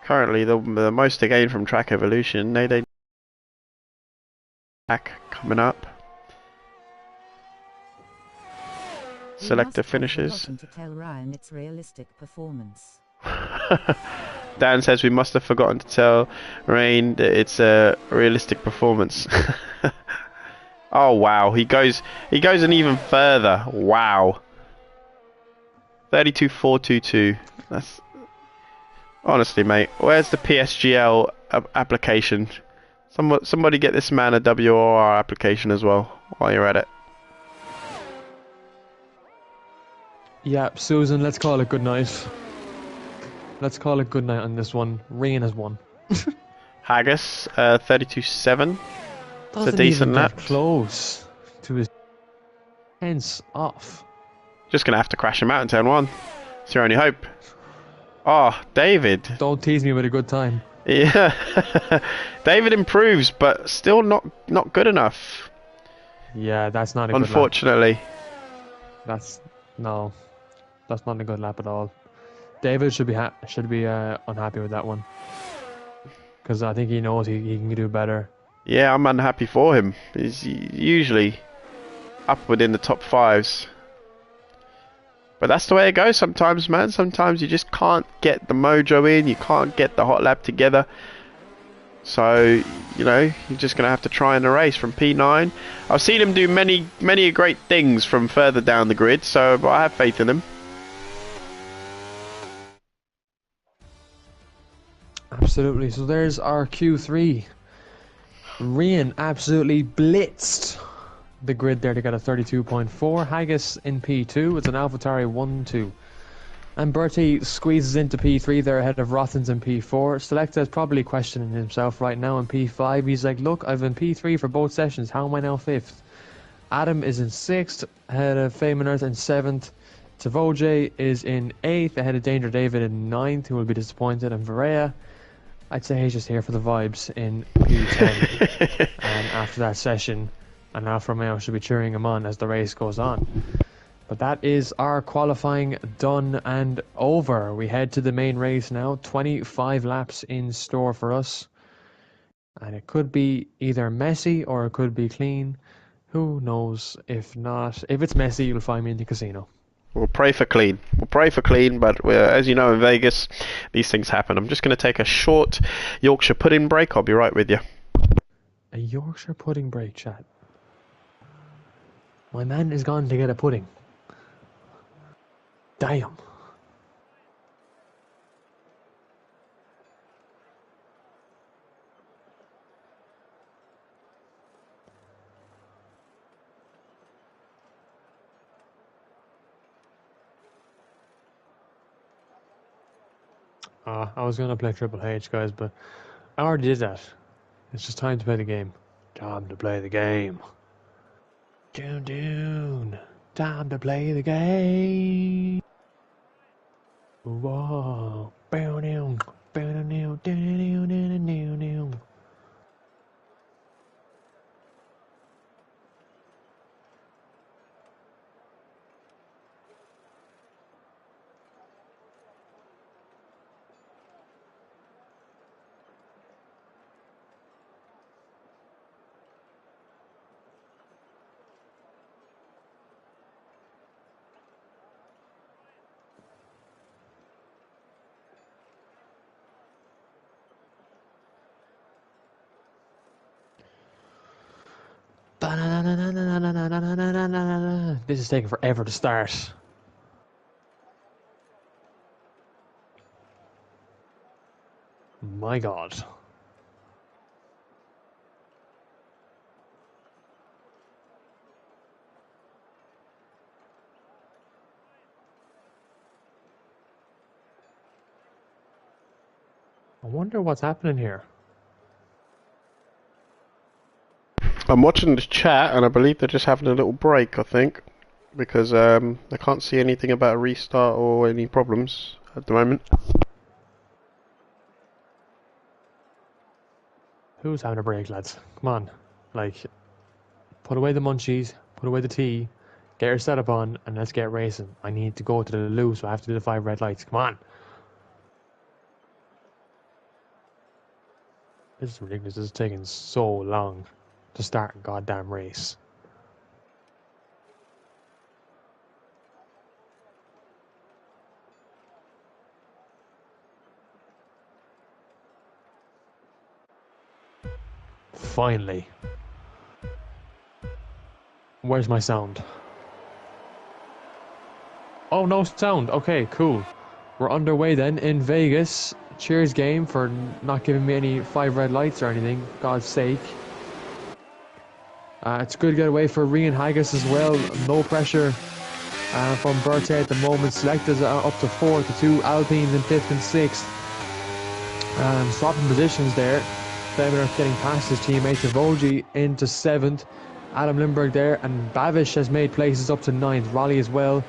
[SPEAKER 1] Currently, the most to gain from track evolution, they track coming up. Selector finishes.
[SPEAKER 3] To tell Ryan its realistic performance.
[SPEAKER 1] Dan says we must have forgotten to tell Rain that it's a realistic performance. Oh wow, he goes an even further. Wow. 32.422. That's honestly, mate. Where's the PSGL application? Somebody get this man a WOR application as well while you're at it.
[SPEAKER 2] Yeah, Susan, let's call it good night. Let's call it good night on this one. Rain has won.
[SPEAKER 1] Haggis, 32.7. It's a decent
[SPEAKER 2] even
[SPEAKER 1] lap.
[SPEAKER 2] get close to his tenths off.
[SPEAKER 1] Just gonna have to crash him out in turn 1. It's your only hope. Oh, David.
[SPEAKER 2] Don't tease me with a good time.
[SPEAKER 1] Yeah. David improves, but still not good enough.
[SPEAKER 2] Yeah, that's not a good lap.
[SPEAKER 1] Unfortunately.
[SPEAKER 2] That's not a good lap at all. David should be unhappy with that one, because I think he knows he can do better.
[SPEAKER 1] Yeah, I'm unhappy for him. He's usually up within the top 5s, But that's the way it goes sometimes, man. Sometimes you just can't get the mojo in. You can't get the hot lap together. So, you know, you're just going to have to try in the race from P9. I've seen him do many great things from further down the grid, so but I have faith in him.
[SPEAKER 2] Absolutely. So there's our Q3. Rian absolutely blitzed the grid there to get a 32.4. Haggis in P2. It's an AlphaTauri 1-2. And Bertie squeezes into P3 there ahead of Rothens in P4. Selecta is probably questioning himself right now in P5. He's like, look, I've been P3 for both sessions. How am I now 5th? Adam is in 6th, ahead of Feymanert in 7th. Tavoje is in 8th, ahead of Danger David in 9th, who will be disappointed. And Varela, I'd say he's just here for the vibes in P10. And after that session, and Alfa Romeo should be cheering him on as the race goes on. But that is our qualifying done and over. We head to the main race now. 25 laps in store for us. And it could be either messy or it could be clean. Who knows? If not, if it's messy, you'll find me in the casino.
[SPEAKER 1] We'll pray for clean. We'll pray for clean, but as you know in Vegas, these things happen. I'm just going to take a short Yorkshire pudding break. I'll be right with you.
[SPEAKER 2] A Yorkshire pudding break, chat. My man is gone to get a pudding. Damn. I was going to play Triple H, guys, but I already did that. It's just time to play the game. Time to play the game. Dune. Time to play the game. Whoa. Bow down. Bow down. Down. This is taking forever to start. My God. I wonder what's happening here.
[SPEAKER 1] I'm watching the chat, and I believe they're just having a little break, I think, because I can't see anything about a restart or any problems at the moment.
[SPEAKER 2] Who's having a break, lads? Come on. Like, put away the munchies, put away the tea, get your setup on, and let's get racing. I need to go to the loo, so I have to do the 5 red lights. Come on. This is ridiculous. This is taking so long to start a goddamn race. Finally. Where's my sound? Oh, no sound. Okay, cool. We're underway then in Vegas. Cheers, game, for not giving me any 5 red lights or anything. God's sake. It's a good getaway for Rian Haggis as well. No pressure from Berthe at the moment. Selectors are up to 4th. The 2 Alpines in 5th and 6th. Swapping positions there. Feymanert getting past his teammate Tavoji into 7th. Adam Lindbergh there, and Bavish has made places up to 9th. Raleigh as well.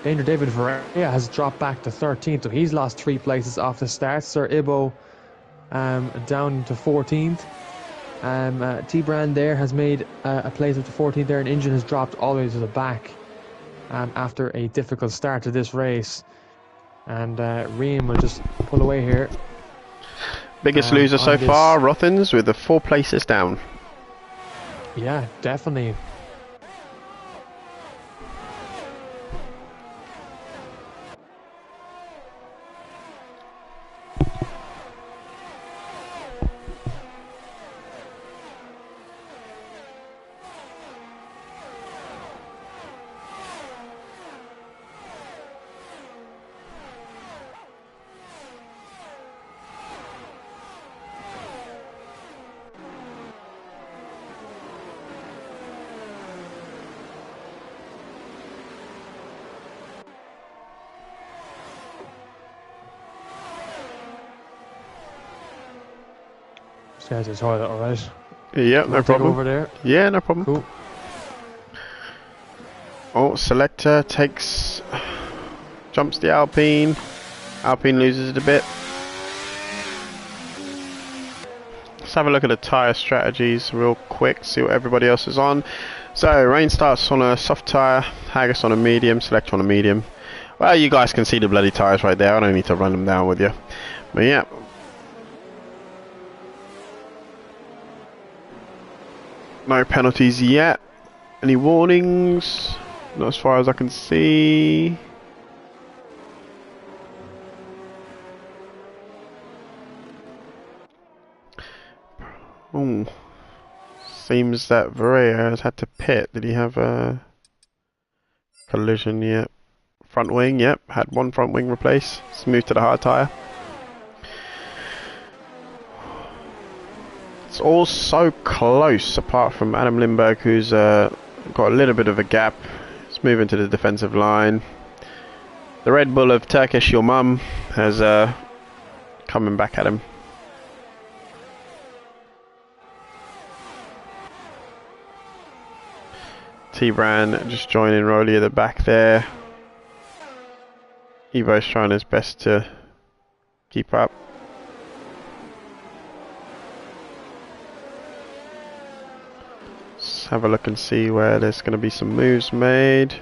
[SPEAKER 2] Danger David Varela has dropped back to 13th, so he's lost 3 places off the start. Sir Ibo down to 14th. T-Brand there has made a place up to 14th there, and Engine has dropped all the way to the back after a difficult start to this race. And Ream will just pull away here.
[SPEAKER 1] Biggest loser so far, Rothens, with the 4 places down.
[SPEAKER 2] Yeah, definitely. This guy's a toilet, alright.
[SPEAKER 1] Yeah, no
[SPEAKER 2] Take
[SPEAKER 1] problem.
[SPEAKER 2] over there.
[SPEAKER 1] Yeah, no problem.
[SPEAKER 2] Cool.
[SPEAKER 1] Oh, Selector jumps the Alpine. Alpine loses it a bit. Let's have a look at the tyre strategies real quick, see what everybody else is on. So, Rain starts on a soft tyre, Haggis on a medium, Selector on a medium. Well, you guys can see the bloody tyres right there, I don't need to run them down with you. But yeah. No penalties yet. Any warnings? Not as far as I can see. Oh, seems that Varela has had to pit. Did he have a collision yet? Front wing, yep. Had one front wing replaced. Let's move to the hard tyre. It's all so close, apart from Adam Lindberg, who's got a little bit of a gap. Let's move into the defensive line. The Red Bull of Turkish Your Mum has coming back at him. T-Brand just joining Rowley at the back there. Evo's trying his best to keep up. Let's have a look and see where there's going to be some moves made.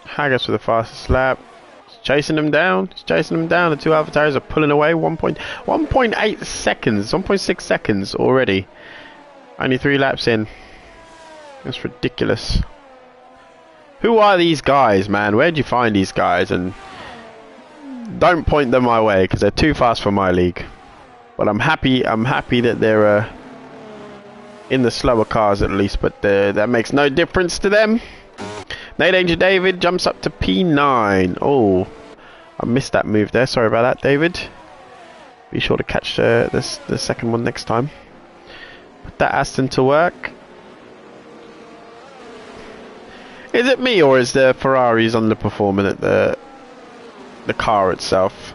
[SPEAKER 1] Haggis with the fastest lap. He's chasing him down. He's chasing him down. The two AlphaTauri's are pulling away. 1.8 seconds. 1.6 seconds already. Only 3 laps in. That's ridiculous. Who are these guys, man? Where'd you find these guys? And don't point them my way because they're too fast for my league. But I'm happy that they're in the slower cars at least. But that makes no difference to them. Nate Danger David jumps up to P9. Oh, I missed that move there. Sorry about that, David. Be sure to catch the second one next time. Put that Aston to work. Is it me or is the Ferraris underperforming at the car itself?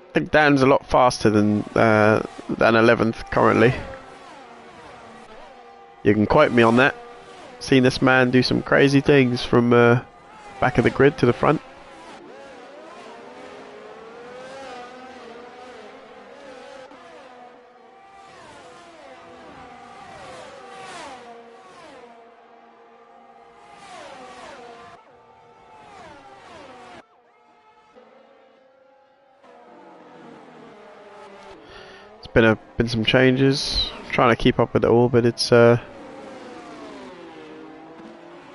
[SPEAKER 1] I think Dan's a lot faster than 11th currently. You can quote me on that. Seen this man do some crazy things from back of the grid to the front. Been some changes. Trying to keep up with it all, but it's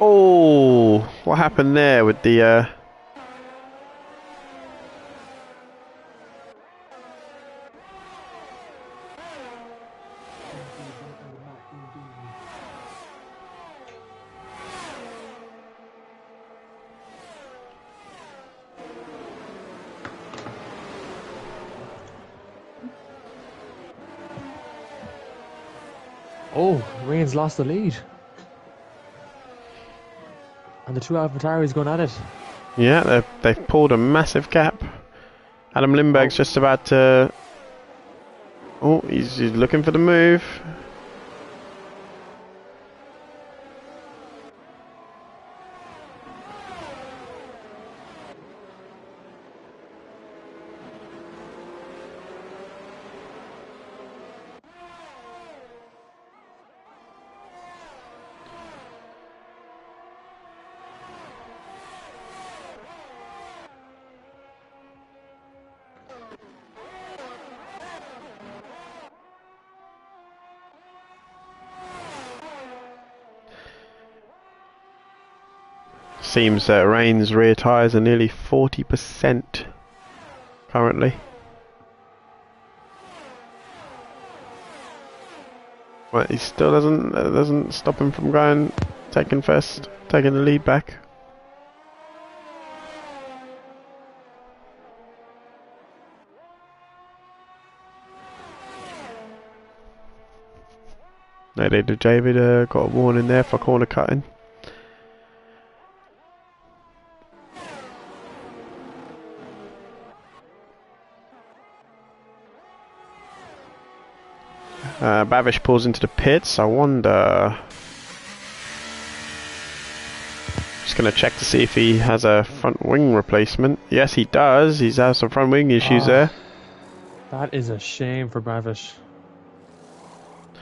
[SPEAKER 1] oh, what happened there with the
[SPEAKER 2] Oh, Rain's lost the lead. And the two AlphaTauri's going at it.
[SPEAKER 1] yeah, they've pulled a massive gap. Adam Lindberg's just about to. Oh, he's looking for the move. Seems that Rain's rear tyres are nearly 40% currently. But he still doesn't stop him from taking the lead back. No, David got a warning there for corner cutting. Bavish pulls into the pits. I wonder. Just going to check to see if he has a front wing replacement. Yes, he does. He has some front wing issues there.
[SPEAKER 2] That is a shame for Bavish.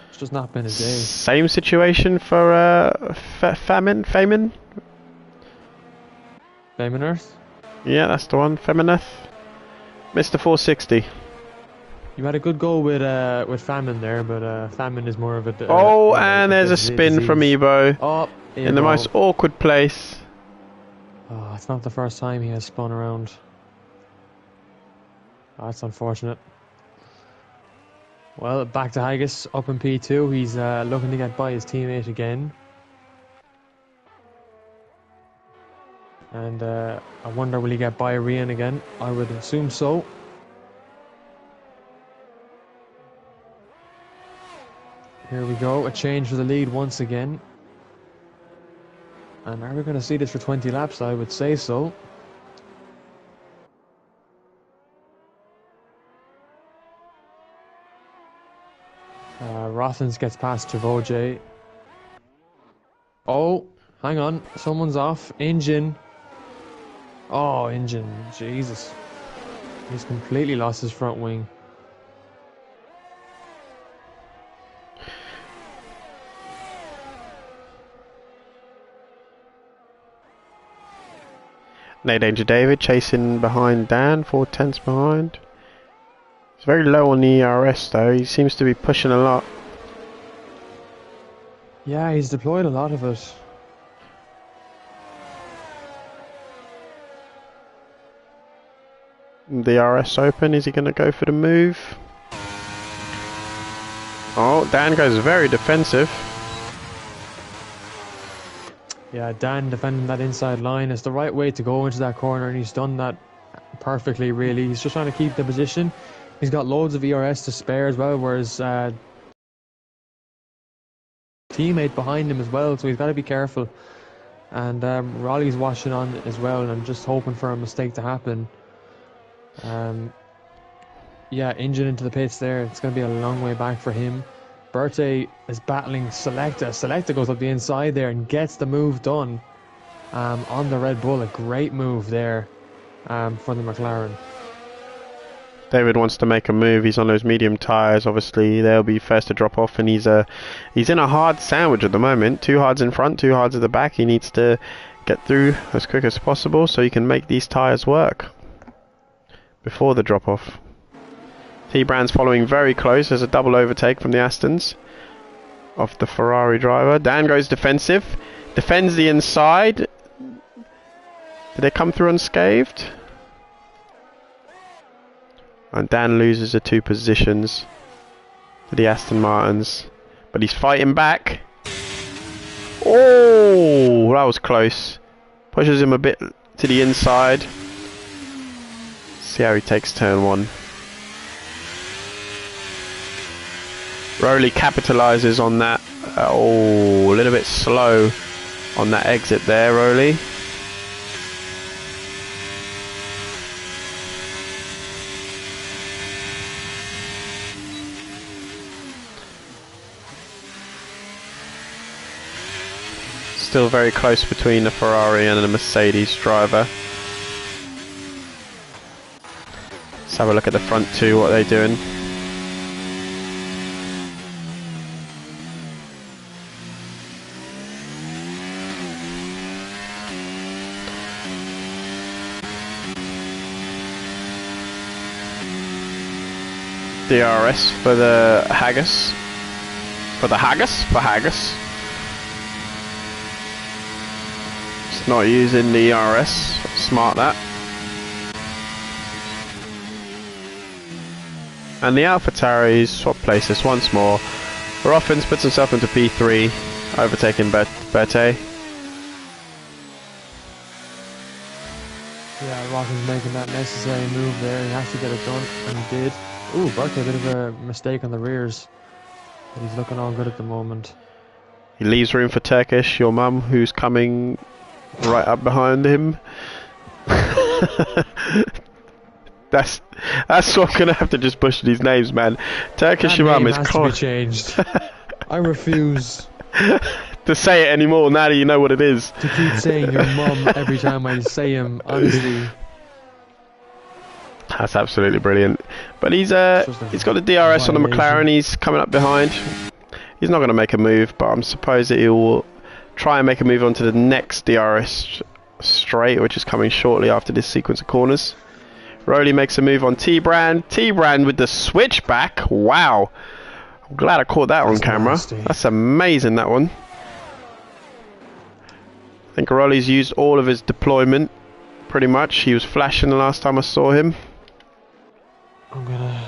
[SPEAKER 2] It's just not been a day.
[SPEAKER 1] Same situation for Famine?
[SPEAKER 2] Famine Earth?
[SPEAKER 1] Yeah, that's the one. Femineth. Mr. 460.
[SPEAKER 2] You had a good go with Famine there, but Famine is more of a...
[SPEAKER 1] And there's a spin from Ebo.
[SPEAKER 2] Oh,
[SPEAKER 1] in the most awkward place.
[SPEAKER 2] Oh, it's not the first time he has spun around. Oh, that's unfortunate. Well, back to Haggis, up in P2. He's looking to get by his teammate again. And I wonder, will he get by Rian again? I would assume so. Here we go, a change for the lead once again. And are we going to see this for 20 laps? I would say so. Rothens gets past Chavoje. Oh, hang on. Someone's off. Engine. Oh, Engine. Jesus. He's completely lost his front wing.
[SPEAKER 1] No danger David chasing behind Dan, 4/10 behind. He's very low on the ERS though, he seems to be pushing a lot.
[SPEAKER 2] Yeah, he's deployed a lot of it.
[SPEAKER 1] The RS open, is he going to go for the move? Oh, Dan goes very defensive.
[SPEAKER 2] Yeah, Dan defending that inside line is the right way to go into that corner, and he's done that perfectly, really. He's just trying to keep the position. He's got loads of ERS to spare as well, whereas teammate behind him as well, so he's got to be careful. And Raleigh's watching on as well, and I'm just hoping for a mistake to happen. Yeah, Engine into the pits there. It's going to be a long way back for him. Berthe is battling Selecta. Selecta goes up the inside there and gets the move done on the Red Bull. A great move there for the McLaren.
[SPEAKER 1] David wants to make a move. He's on those medium tyres. Obviously, they'll be first to drop off, and he's in a hard sandwich at the moment. 2 hards in front, 2 hards at the back. He needs to get through as quick as possible so he can make these tyres work before the drop off. T-Brand's following very close. There's a double overtake from the Astons off the Ferrari driver. Dan goes defensive, defends the inside. Did they come through unscathed? And Dan loses the 2 positions to the Aston Martins, but he's fighting back. Oh, that was close. Pushes him a bit to the inside. See how he takes turn 1. Rowley capitalises on that. Oh, a little bit slow on that exit there, Rowley. Still very close between the Ferrari and the Mercedes driver. Let's have a look at the front 2, what they're doing. DRS for the Haggis. For Haggis. Just not using the ERS. Smart that. And the AlphaTauris swap places once more. Rothens puts himself into P3, overtaking Berthe.
[SPEAKER 2] Yeah, Rothens making that necessary move there. He has to get it done, and he did. Ooh, Berthe, a bit of a mistake on the rears. But he's looking all good at the moment.
[SPEAKER 1] He leaves room for Turkish, your mum, who's coming right up behind him. That's what I'm gonna have to just butcher these names, man. Turkish
[SPEAKER 2] That
[SPEAKER 1] Imam
[SPEAKER 2] name
[SPEAKER 1] is
[SPEAKER 2] has to be changed. I refuse
[SPEAKER 1] to say it anymore now that you know what it is.
[SPEAKER 2] to keep saying your mum every time I say him. Honestly,
[SPEAKER 1] That's absolutely brilliant. But he's got a DRS on the
[SPEAKER 2] violation.
[SPEAKER 1] McLaren. He's coming up behind. He's not going to make a move, but I'm supposed that he'll try and make a move onto the next DRS straight, which is coming shortly after this sequence of corners. Rowley makes a move on T-Brand. T-Brand with the switchback. Wow. I'm glad I caught that on camera.
[SPEAKER 2] nasty.
[SPEAKER 1] That's amazing, that one. I think Rowley's used all of his deployment, pretty much. He was flashing the last time I saw him.
[SPEAKER 2] I'm gonna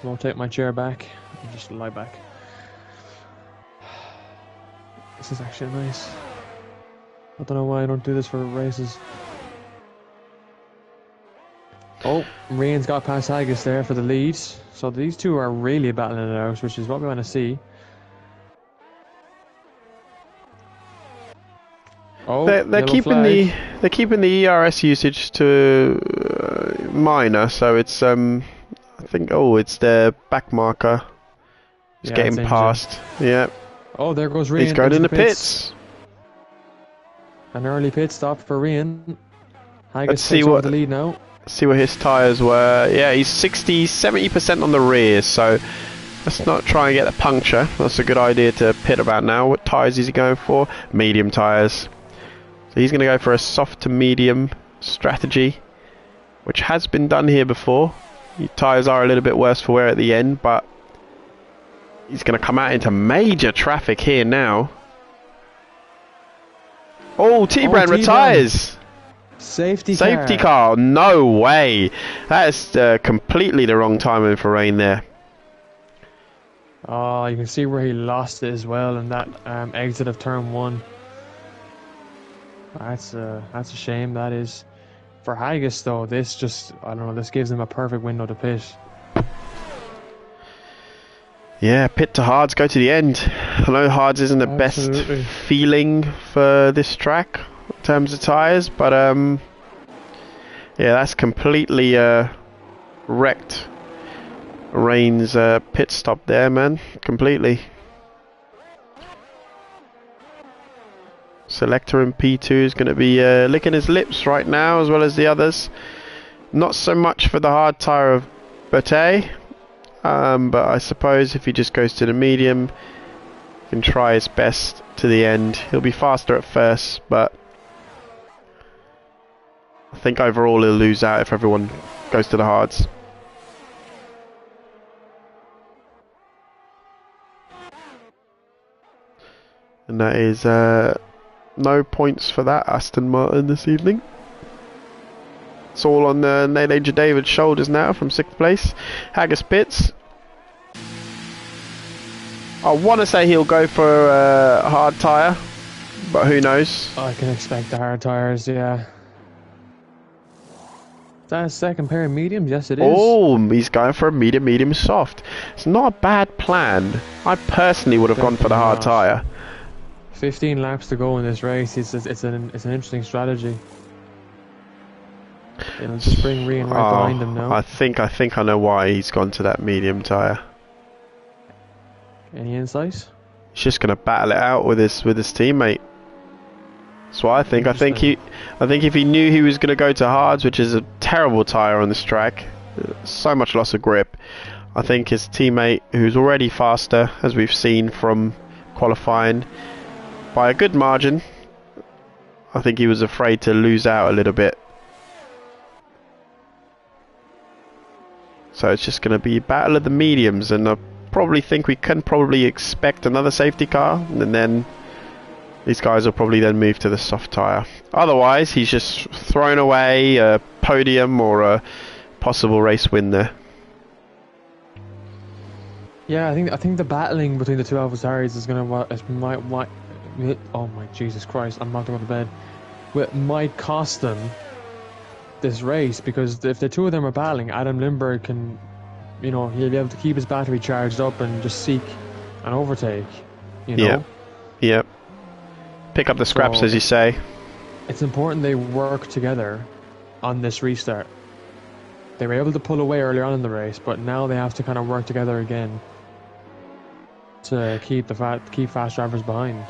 [SPEAKER 2] rotate my chair back and just lie back. This is actually nice. I don't know why I don't do this for races. Oh, Rian's got past Haggis there for the lead. So these two are really battling it out, which is what we want to see. Oh,
[SPEAKER 1] They're keeping the ERS usage to minor, so it's I think it's their back marker. It's
[SPEAKER 2] Yeah,
[SPEAKER 1] getting
[SPEAKER 2] it's
[SPEAKER 1] past. Yeah,
[SPEAKER 2] Oh, there goes Rian.
[SPEAKER 1] he's going
[SPEAKER 2] into
[SPEAKER 1] in the pits.
[SPEAKER 2] An early pit stop for Rian. Haggis
[SPEAKER 1] Let's see
[SPEAKER 2] takes over
[SPEAKER 1] what-
[SPEAKER 2] the lead now.
[SPEAKER 1] See what his tyres were. Yeah, he's 70% on the rear, so let's not try and get a puncture. That's a good idea to pit about now. What tyres is he going for? Medium tyres. So he's going to go for a soft to medium strategy, which has been done here before. Your tyres are a little bit worse for wear at the end, but he's going to come out into major traffic here now. Oh, T-Brand
[SPEAKER 2] T-Brand.
[SPEAKER 1] retires!
[SPEAKER 2] Safety
[SPEAKER 1] car. No way. That is completely the wrong timing for Rain there.
[SPEAKER 2] Oh, you can see where he lost it as well in that exit of turn one. That's a shame. That is. For Haggis though, this just, I don't know, this gives him a perfect window to pit.
[SPEAKER 1] Yeah, pit to hards, go to the end. I know hards isn't the
[SPEAKER 2] Absolutely.
[SPEAKER 1] best feeling for this track in terms of tyres, but yeah, that's completely wrecked Rain's pit stop there, man. Completely. Selector in P2 is going to be licking his lips right now, as well as the others. Not so much for the hard tyre of Bate, but I suppose if he just goes to the medium, he can try his best to the end. He'll be faster at first, but I think overall he'll lose out if everyone goes to the hards. And that is no points for that Aston Martin this evening. It's all on Nele David's shoulders now from 6th place. Haggis pits. I want to say he'll go for a hard tyre, but who knows?
[SPEAKER 2] I can expect the hard tires, yeah. Is that a second pair of mediums? Yes, it is.
[SPEAKER 1] Oh, he's going for a medium soft. It's not a bad plan. I personally would have gone for the hard
[SPEAKER 2] Definitely not.
[SPEAKER 1] tyre.
[SPEAKER 2] 15 laps to go in this race. It's an interesting strategy. It'll just bring Rian right behind him now.
[SPEAKER 1] I think I know why he's gone to that medium tyre.
[SPEAKER 2] Any insight?
[SPEAKER 1] He's just going to battle it out with his teammate. That's what I think. I think if he knew he was going to go to hards, which is a terrible tyre on this track, so much loss of grip, I think his teammate, who's already faster, as we've seen from qualifying, by a good margin, I think he was afraid to lose out a little bit. So it's just going to be battle of the mediums, and I probably think we can probably expect another safety car, and then these guys will probably then move to the soft tyre. Otherwise, he's just thrown away a podium or a possible race win there.
[SPEAKER 2] Yeah, I think the battling between the two AlphaTauris is gonna oh my Jesus Christ! I'm not going to bed. It might cost them this race, because if the two of them are battling, Adam Lindbergh can, he'll be able to keep his battery charged up and just seek an overtake.
[SPEAKER 1] Yep. Pick up the scraps, as you say.
[SPEAKER 2] It's important they work together on this restart. They were able to pull away earlier on in the race, but now they have to kind of work together again to keep fast drivers behind.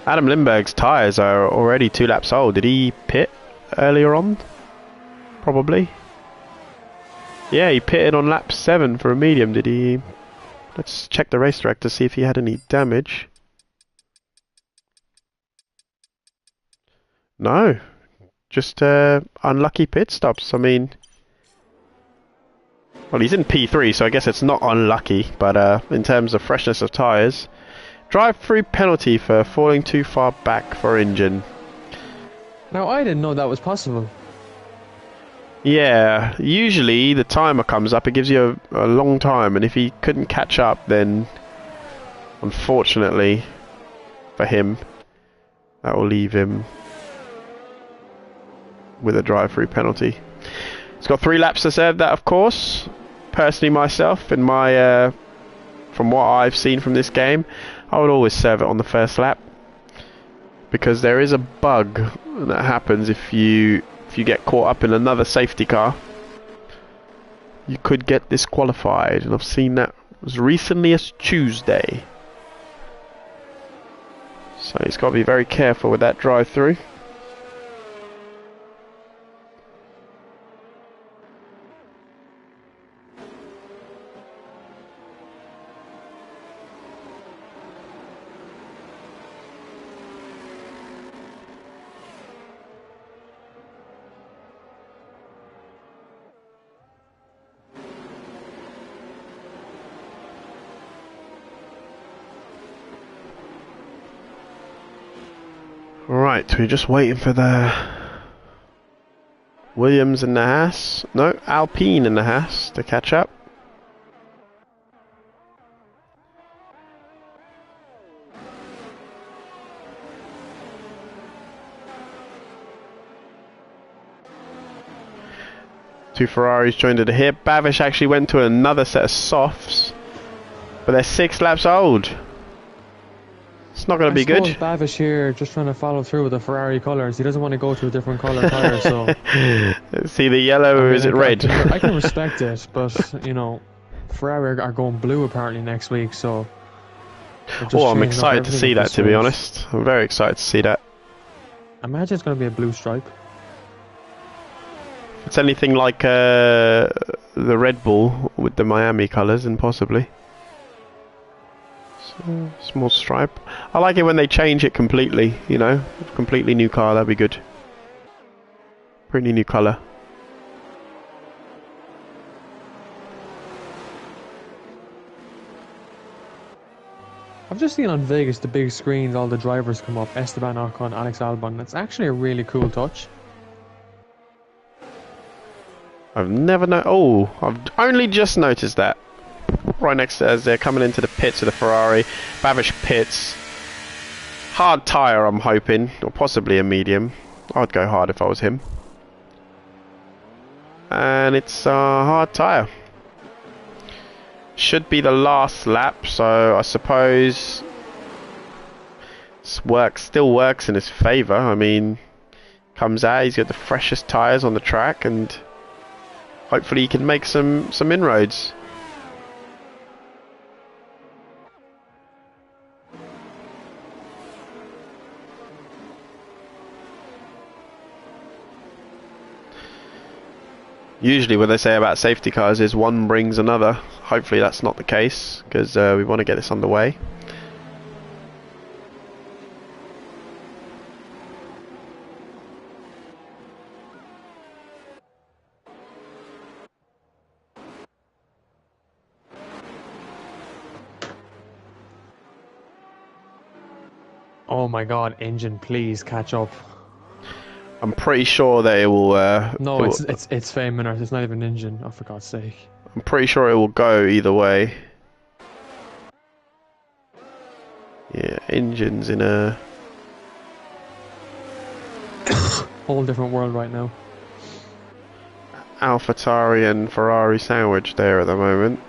[SPEAKER 1] Adam Lindbergh's tyres are already 2 laps old. Did he pit earlier on? Probably. Yeah, he pitted on lap 7 for a medium. Did he? Let's check the race track to see if he had any damage. No. Just unlucky pit stops. I mean, well, he's in P3, so I guess it's not unlucky. But in terms of freshness of tyres, drive-through penalty for falling too far back for engine.
[SPEAKER 2] Now, I didn't know that was possible.
[SPEAKER 1] Yeah, usually the timer comes up, it gives you a long time, and if he couldn't catch up, then unfortunately for him, that will leave him with a drive-through penalty. He's got 3 laps to serve that, of course. Personally, myself, in my from what I've seen from this game, I would always serve it on the first lap, because there is a bug that happens if you get caught up in another safety car. You could get disqualified, and I've seen that as recently as Tuesday. So he's got to be very careful with that drive-through. Right, we're just waiting for the Williams and the Haas. No, Alpine and the Haas to catch up. Two Ferraris joined at the hip. Bavish actually went to another set of softs, but they're 6 laps old. It's not going to be good.
[SPEAKER 2] Bavish here just trying to follow through with the Ferrari colours. He doesn't want to go to a different colour tyre, so...
[SPEAKER 1] See the yellow, or is it red?
[SPEAKER 2] I can respect it, but, you know, Ferrari are going blue apparently next week, so...
[SPEAKER 1] Oh, I'm excited to see that, to be honest. I'm very excited to see that.
[SPEAKER 2] I imagine it's going to be a blue stripe.
[SPEAKER 1] If it's anything like the Red Bull with the Miami colours, then possibly. Small stripe. I like it when they change it completely, you know. Completely new car, that'd be good. Pretty new colour.
[SPEAKER 2] I've just seen on Vegas the big screens, all the drivers come up. Esteban Ocon, Alex Albon. It's actually a really cool touch.
[SPEAKER 1] I've never Oh, I've only just noticed that. Right next to as they're coming into the pits of the Ferrari. Bavish pits. Hard tyre, I'm hoping. Or possibly a medium. I'd go hard if I was him. And it's a hard tyre. Should be the last lap, so I suppose still works in his favour. I mean, comes out, he's got the freshest tyres on the track, and hopefully he can make some inroads. Usually what they say about safety cars is one brings another. Hopefully that's not the case, because we want to get this underway.
[SPEAKER 2] Oh my god, engine, please catch up.
[SPEAKER 1] I'm pretty sure that it will...
[SPEAKER 2] no, it's Fame Miners, it's not even engine, oh for God's sake.
[SPEAKER 1] I'm pretty sure it will go either way. Yeah, engine's in a...
[SPEAKER 2] whole different world right now.
[SPEAKER 1] AlphaTauri and Ferrari sandwich there at the moment.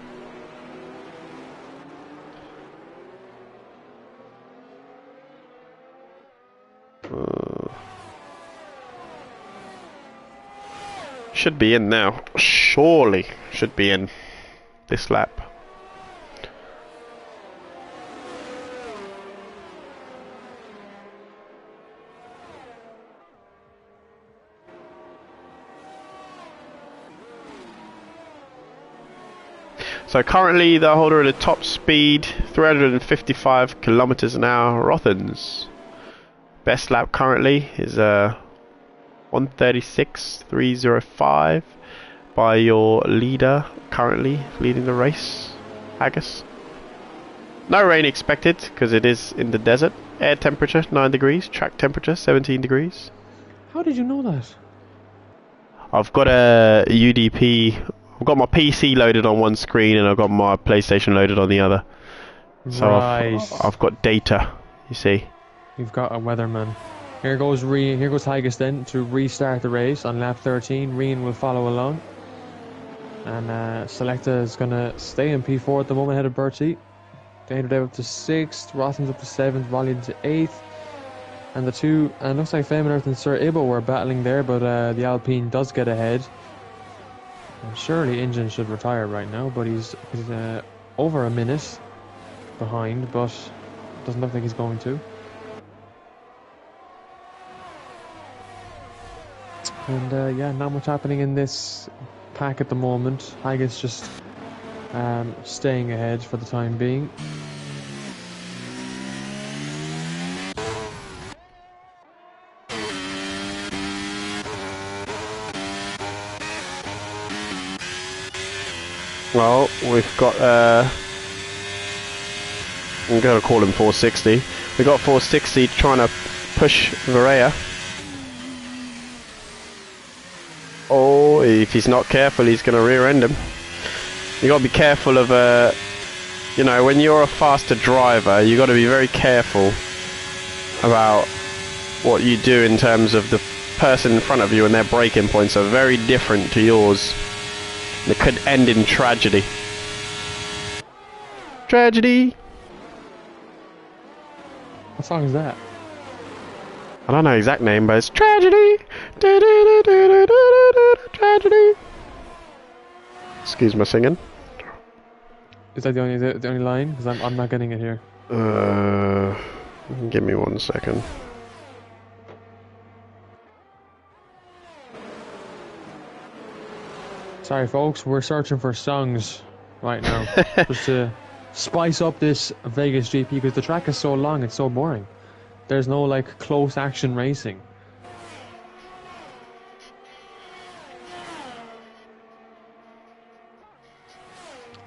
[SPEAKER 1] Should be in now. Surely should be in this lap. So currently the holder at the top speed, 355 kilometers an hour, Rothens. Best lap currently is 136.305 by your leader currently leading the race, Haggis. No rain expected because it is in the desert. Air temperature 9 degrees, track temperature 17 degrees.
[SPEAKER 2] How did you know that?
[SPEAKER 1] I've got a UDP. I've got my PC loaded on one screen and I've got my PlayStation loaded on the other. So
[SPEAKER 2] Right.
[SPEAKER 1] I've got data, you see.
[SPEAKER 2] You've got a weatherman. Here goes Haggis then to restart the race on lap 13. Reen will follow along. And Selecta is going to stay in P4 at the moment ahead of Bertie. Danger Dev up to 6th, Rothen's up to 7th, Volley to 8th. And the two, and looks like Fame and Sir Ibo were battling there, but the Alpine does get ahead. And surely Engine should retire right now, but he's over a minute behind, but doesn't look like he's going to. And yeah, not much happening in this pack at the moment. Haggis just staying ahead for the time being.
[SPEAKER 1] Well, we've got I'm going to call him 460. We've got 460 trying to push Varela. Oh, if he's not careful, he's going to rear end him. You got to be careful of, you know, when you're a faster driver, you got to be very careful about what you do in terms of the person in front of you and their braking points are very different to yours. And it could end in tragedy. Tragedy.
[SPEAKER 2] What song is that?
[SPEAKER 1] I don't know the exact name, but it's tragedy. Tragedy. Excuse my singing.
[SPEAKER 2] Is that the only line? Because I'm not getting it here.
[SPEAKER 1] Give me 1 second.
[SPEAKER 2] Sorry, folks. We're searching for songs right now, just to spice up this Vegas GP because the track is so long. It's so boring. There's no like close action racing.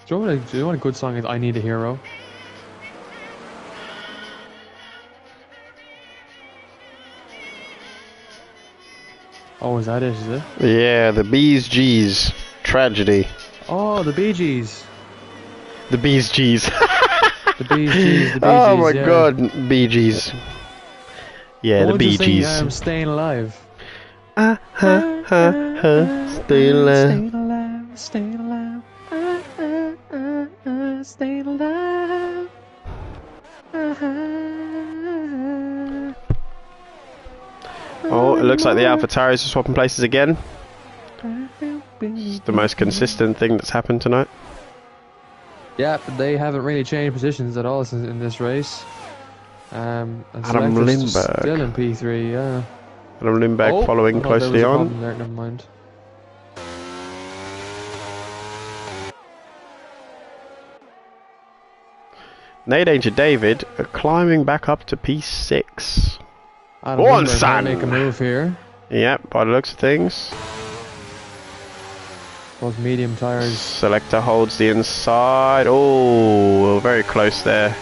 [SPEAKER 2] Do you know what a good song is? I Need a Hero. Oh, is that it? Is it?
[SPEAKER 1] Yeah, the Bees G's. Tragedy.
[SPEAKER 2] Oh, the Bee Gees.
[SPEAKER 1] The Bees G's.
[SPEAKER 2] The Bee Gees. The Bee
[SPEAKER 1] Oh
[SPEAKER 2] Gees,
[SPEAKER 1] my
[SPEAKER 2] yeah.
[SPEAKER 1] god, Bee Gees. Yeah, the Bee Gees.
[SPEAKER 2] Staying Alive.
[SPEAKER 1] Stay alive.
[SPEAKER 2] Staying alive. Staying alive. Staying alive.
[SPEAKER 1] Oh, it looks like the AlphaTauri's are swapping places again. It's the most consistent thing that's happened tonight.
[SPEAKER 2] Yeah, but they haven't really changed positions at all since in this race. And
[SPEAKER 1] Adam
[SPEAKER 2] Selecta's
[SPEAKER 1] Lindbergh.
[SPEAKER 2] still in P3, yeah.
[SPEAKER 1] Adam Lindbergh following
[SPEAKER 2] I thought there
[SPEAKER 1] closely
[SPEAKER 2] was a
[SPEAKER 1] on.
[SPEAKER 2] problem there, never mind.
[SPEAKER 1] No Danger David are climbing back up to P6.
[SPEAKER 2] Adam
[SPEAKER 1] Go on,
[SPEAKER 2] Lindbergh
[SPEAKER 1] son!
[SPEAKER 2] might make a move here.
[SPEAKER 1] Yep, by the looks of things.
[SPEAKER 2] Those medium tires.
[SPEAKER 1] Selector holds the inside. Oh, very close there.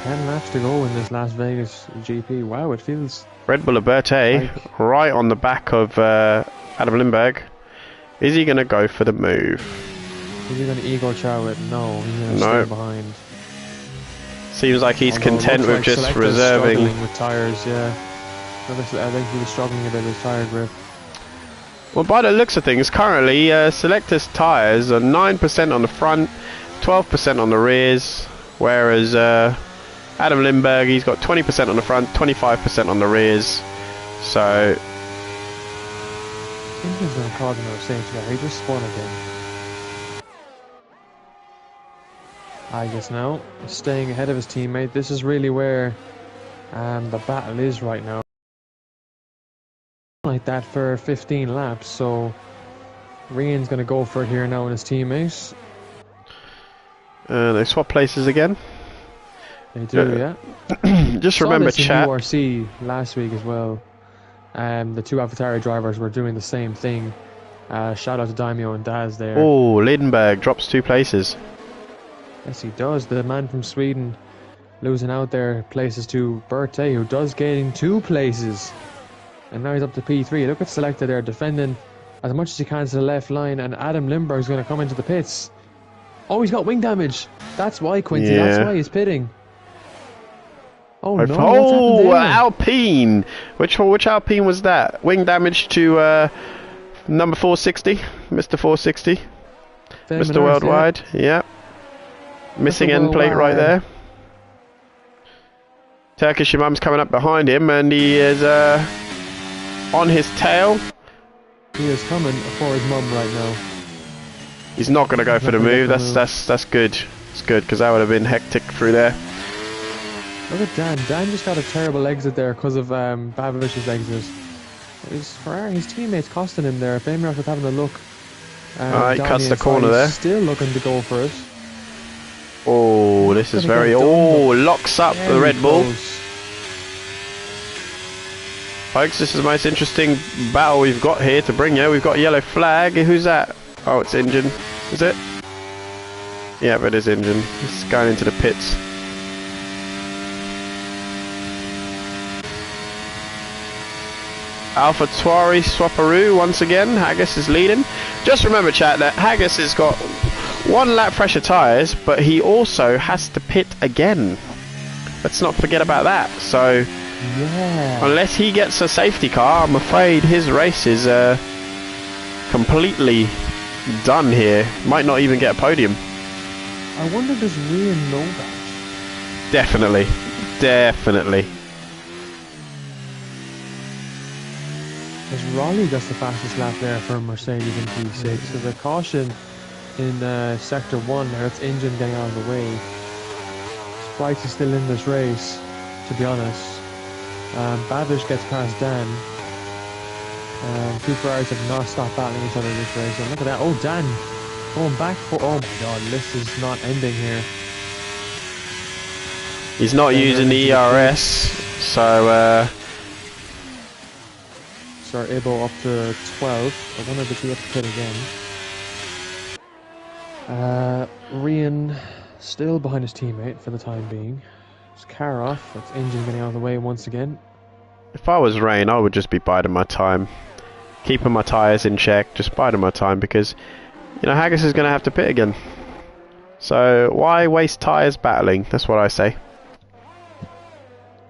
[SPEAKER 2] 10 laps to go in this Las Vegas GP. Wow, it feels...
[SPEAKER 1] Red Bull Alberti right on the back of Adam Lindbergh. Is he going to go for the move?
[SPEAKER 2] Is he going to ego chow it? No, he's going to
[SPEAKER 1] No.
[SPEAKER 2] stay behind.
[SPEAKER 1] Seems like he's
[SPEAKER 2] Although it
[SPEAKER 1] content
[SPEAKER 2] looks
[SPEAKER 1] with
[SPEAKER 2] like
[SPEAKER 1] just
[SPEAKER 2] Selecta's
[SPEAKER 1] reserving.
[SPEAKER 2] struggling with tires, yeah. I think he was struggling a bit with his tire grip.
[SPEAKER 1] Well, by the looks of things, currently Selector's tyres are 9% on the front, 12% on the rears, whereas Adam Lindbergh, he's got 20% on the front, 25% on the rears. So
[SPEAKER 2] Engine's going to cause another safety car. He just spun again. I guess now, staying ahead of his teammate. This is really where the battle is right now. Like that for 15 laps, so Rian's going to go for it here now with his teammates.
[SPEAKER 1] They swap places again.
[SPEAKER 2] They do, yeah.
[SPEAKER 1] Just remember, chat.
[SPEAKER 2] URC last week as well. The two AlphaTauri drivers were doing the same thing. Shout out to Daimyo and Daz there.
[SPEAKER 1] Oh, Lindenberg drops 2 places.
[SPEAKER 2] Yes, he does. The man from Sweden losing out there places to Berthe, who does gain 2 places. And now he's up to P3. Look at Selecta there, defending as much as he can to the left line. And Adam Lindberg's going to come into the pits. Oh, he's got wing damage. That's why, Quincy.
[SPEAKER 1] Yeah.
[SPEAKER 2] That's why he's pitting. Oh, no.
[SPEAKER 1] Oh,
[SPEAKER 2] What's happened there?
[SPEAKER 1] Alpine. Which Alpine was that? Wing damage to number 460, Mr. 460, Mr. Worldwide. Yeah. Missing end plate right there. Turkish Imam's coming up behind him, and he is on his tail.
[SPEAKER 2] He is coming for his mum right now.
[SPEAKER 1] He's not going to go for the move. That's good. It's good, because that would have been hectic through there.
[SPEAKER 2] Look at Dan. Dan just got a terrible exit there because of Babovich's exit. His teammates costing him there. Bamirov was having a look.
[SPEAKER 1] He cuts the corner there.
[SPEAKER 2] Still looking to go for it.
[SPEAKER 1] Oh, this is very... Oh, locks up the Red Bull. Folks, this is the most interesting battle we've got here to bring you. We've got a yellow flag. Who's that? Oh, it's Engine. Is it? Yeah, but it is Engine. He's going into the pits. AlphaTauri Swaparoo once again. Haggis is leading. Just remember, chat, that Haggis has got 1 lap fresher tyres, but he also has to pit again. Let's not forget about that. So,
[SPEAKER 2] yeah.
[SPEAKER 1] Unless he gets a safety car, I'm afraid his race is completely done here. Might not even get a podium.
[SPEAKER 2] I wonder, does Rian know that?
[SPEAKER 1] Definitely. Definitely.
[SPEAKER 2] As Raleigh gets the fastest lap there for Mercedes in P6. So the caution in Sector 1 there, it's Engine getting out of the way. Sprites is still in this race, to be honest. Babish gets past Dan. Two Ferraris have not stopped battling each other in this race. And look at that. Oh, Dan going back for... Oh my god, this is not ending here.
[SPEAKER 1] He's not using the ERS, so...
[SPEAKER 2] Sir Ibo up to 12. I wonder if he have to pit again. Rian still behind his teammate for the time being. His car off. That's Engine getting out of the way once again.
[SPEAKER 1] If I was Rain, I would just be biding my time. Keeping my tyres in check, just biding my time, because, you know, Haggis is going to have to pit again. So why waste tyres battling? That's what I say.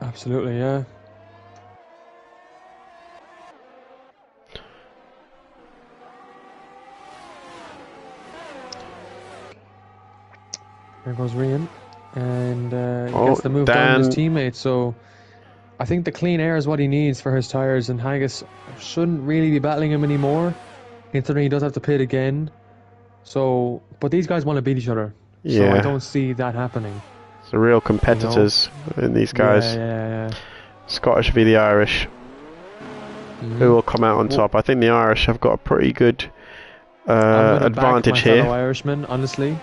[SPEAKER 2] Absolutely, yeah. There goes Rian, and he gets the move down his teammate. So I think the clean air is what he needs for his tyres, and Haggis shouldn't really be battling him anymore, considering he does have to pit again. So, but these guys want to beat each other, so I don't see that happening.
[SPEAKER 1] It's the real competitors in these guys.
[SPEAKER 2] Yeah.
[SPEAKER 1] Scottish v the Irish. Who will come out on top? I think the Irish have got a pretty good advantage here.
[SPEAKER 2] Fellow Irishman, honestly.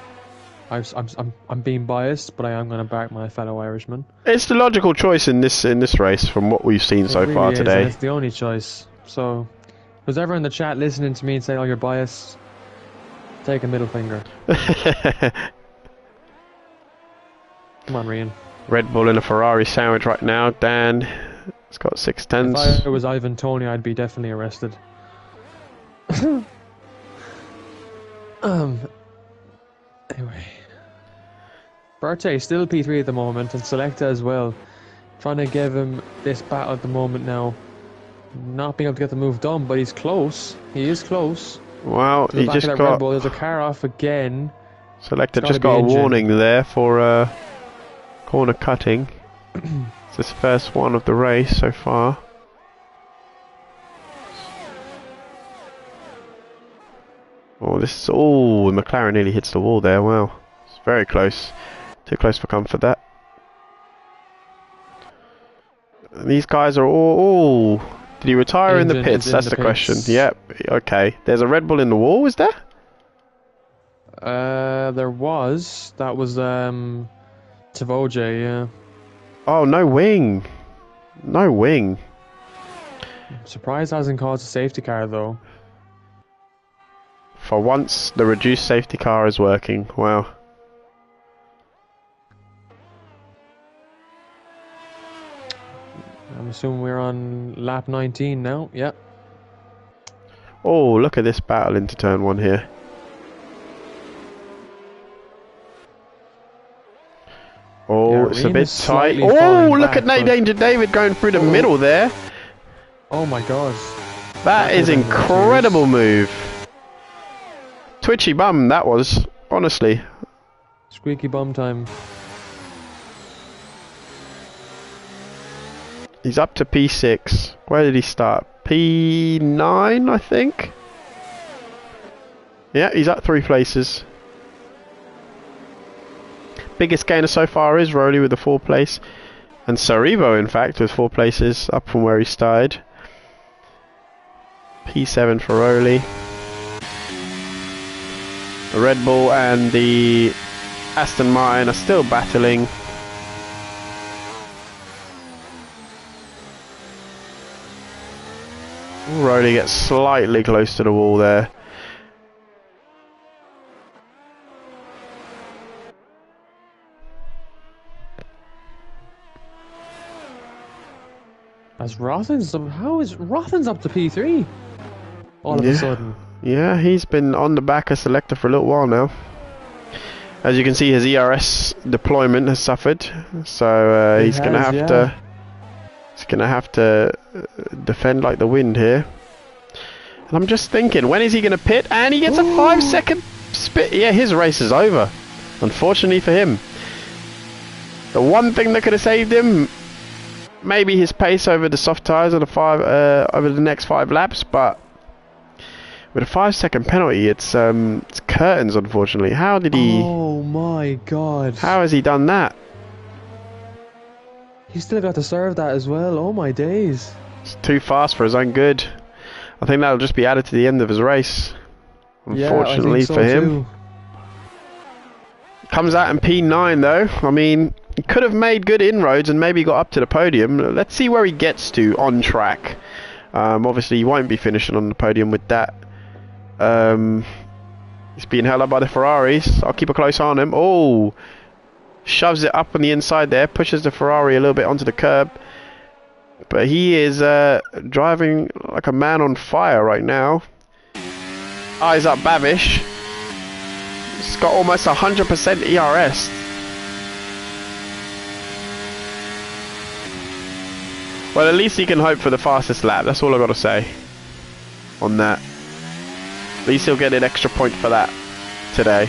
[SPEAKER 2] I'm being biased, but I am going to back my fellow Irishman.
[SPEAKER 1] It's the logical choice in this race from what we've seen so far today.
[SPEAKER 2] It's the only choice. So, who's ever in the chat listening to me and say, "Oh, you're biased," take a middle finger. Come on, Rian.
[SPEAKER 1] Red Bull in a Ferrari sandwich right now. Dan, it's got 610s.
[SPEAKER 2] If I was Ivan Toney, I'd be definitely arrested. Anyway. Berthe still P3 at the moment, and Selecta as well. Trying to give him this battle at the moment now. Not being able to get the move done, but he's close. He is close.
[SPEAKER 1] Well, he just got...
[SPEAKER 2] Red Bull. There's a car off again.
[SPEAKER 1] Selecta just got a warning there for corner cutting. It's his first one of the race so far. this is... Oh, McLaren nearly hits the wall there. Wow. It's very close. Too close for comfort, that. These guys are all... Oh, did he retire in the
[SPEAKER 2] Engine
[SPEAKER 1] pits?
[SPEAKER 2] is in
[SPEAKER 1] That's
[SPEAKER 2] the
[SPEAKER 1] the question.
[SPEAKER 2] pits.
[SPEAKER 1] Yep. Okay. There's a Red Bull in the wall, is there?
[SPEAKER 2] There was. That was, Tavoje, yeah.
[SPEAKER 1] Oh, no wing. No wing.
[SPEAKER 2] Surprised hasn't caused a safety car, though.
[SPEAKER 1] For once, the reduced safety car is working. Wow.
[SPEAKER 2] I'm assuming we're on lap 19 now. Yep.
[SPEAKER 1] Oh, look at this battle into turn 1 here. Oh,
[SPEAKER 2] Yeah,
[SPEAKER 1] it's a
[SPEAKER 2] Ream
[SPEAKER 1] bit
[SPEAKER 2] is
[SPEAKER 1] tight.
[SPEAKER 2] slightly
[SPEAKER 1] Oh,
[SPEAKER 2] falling
[SPEAKER 1] look
[SPEAKER 2] back,
[SPEAKER 1] at Nate
[SPEAKER 2] but-
[SPEAKER 1] Danger David going through the
[SPEAKER 2] Oh.
[SPEAKER 1] middle there.
[SPEAKER 2] Oh my god.
[SPEAKER 1] That is
[SPEAKER 2] could've been worse.
[SPEAKER 1] incredible move. Twitchy bum, that was. Honestly.
[SPEAKER 2] Squeaky bum time.
[SPEAKER 1] He's up to P6. Where did he start? P9, I think? Yeah, he's up 3 places. Biggest gainer so far is Rowley with the 4th place. And Sarivo, in fact, with 4 places up from where he started. P7 for Rowley. The Red Bull and the Aston Martin are still battling. Rowley gets slightly close to the wall there.
[SPEAKER 2] As Rothen's up, how is Rothen's up to P3? All of
[SPEAKER 1] Yeah.
[SPEAKER 2] a sudden.
[SPEAKER 1] Yeah, he's been on the back of selector for a little while now. As you can see, his ERS deployment has suffered, so
[SPEAKER 2] It
[SPEAKER 1] he's going to
[SPEAKER 2] has,
[SPEAKER 1] have
[SPEAKER 2] yeah.
[SPEAKER 1] to. He's going to have to defend like the wind here. And I'm just thinking, when is he going to pit? And he gets a 5-second spit. Yeah, his race is over. Unfortunately for him. The one thing that could have saved him, maybe his pace over the soft tyres over the next 5 laps, but with a 5-second penalty, it's curtains. Unfortunately, how did he?
[SPEAKER 2] Oh my god.
[SPEAKER 1] How has he done that?
[SPEAKER 2] He still got to serve that as well. Oh my days.
[SPEAKER 1] It's too fast for his own good. I think that'll just be added to the end of his race. Unfortunately
[SPEAKER 2] yeah, I think so
[SPEAKER 1] for him.
[SPEAKER 2] too.
[SPEAKER 1] Comes out in P9 though. I mean, he could have made good inroads and maybe got up to the podium. Let's see where he gets to on track. Obviously, he won't be finishing on the podium with that. He's being held up by the Ferraris. I'll keep a close eye on him. Oh, shoves it up on the inside there, pushes the Ferrari a little bit onto the curb. But he is driving like a man on fire right now. Eyes up Bavish. He's got almost 100% ERS. Well, at least he can hope for the fastest lap. That's all I've got to say on that. At least he'll get an extra point for that today.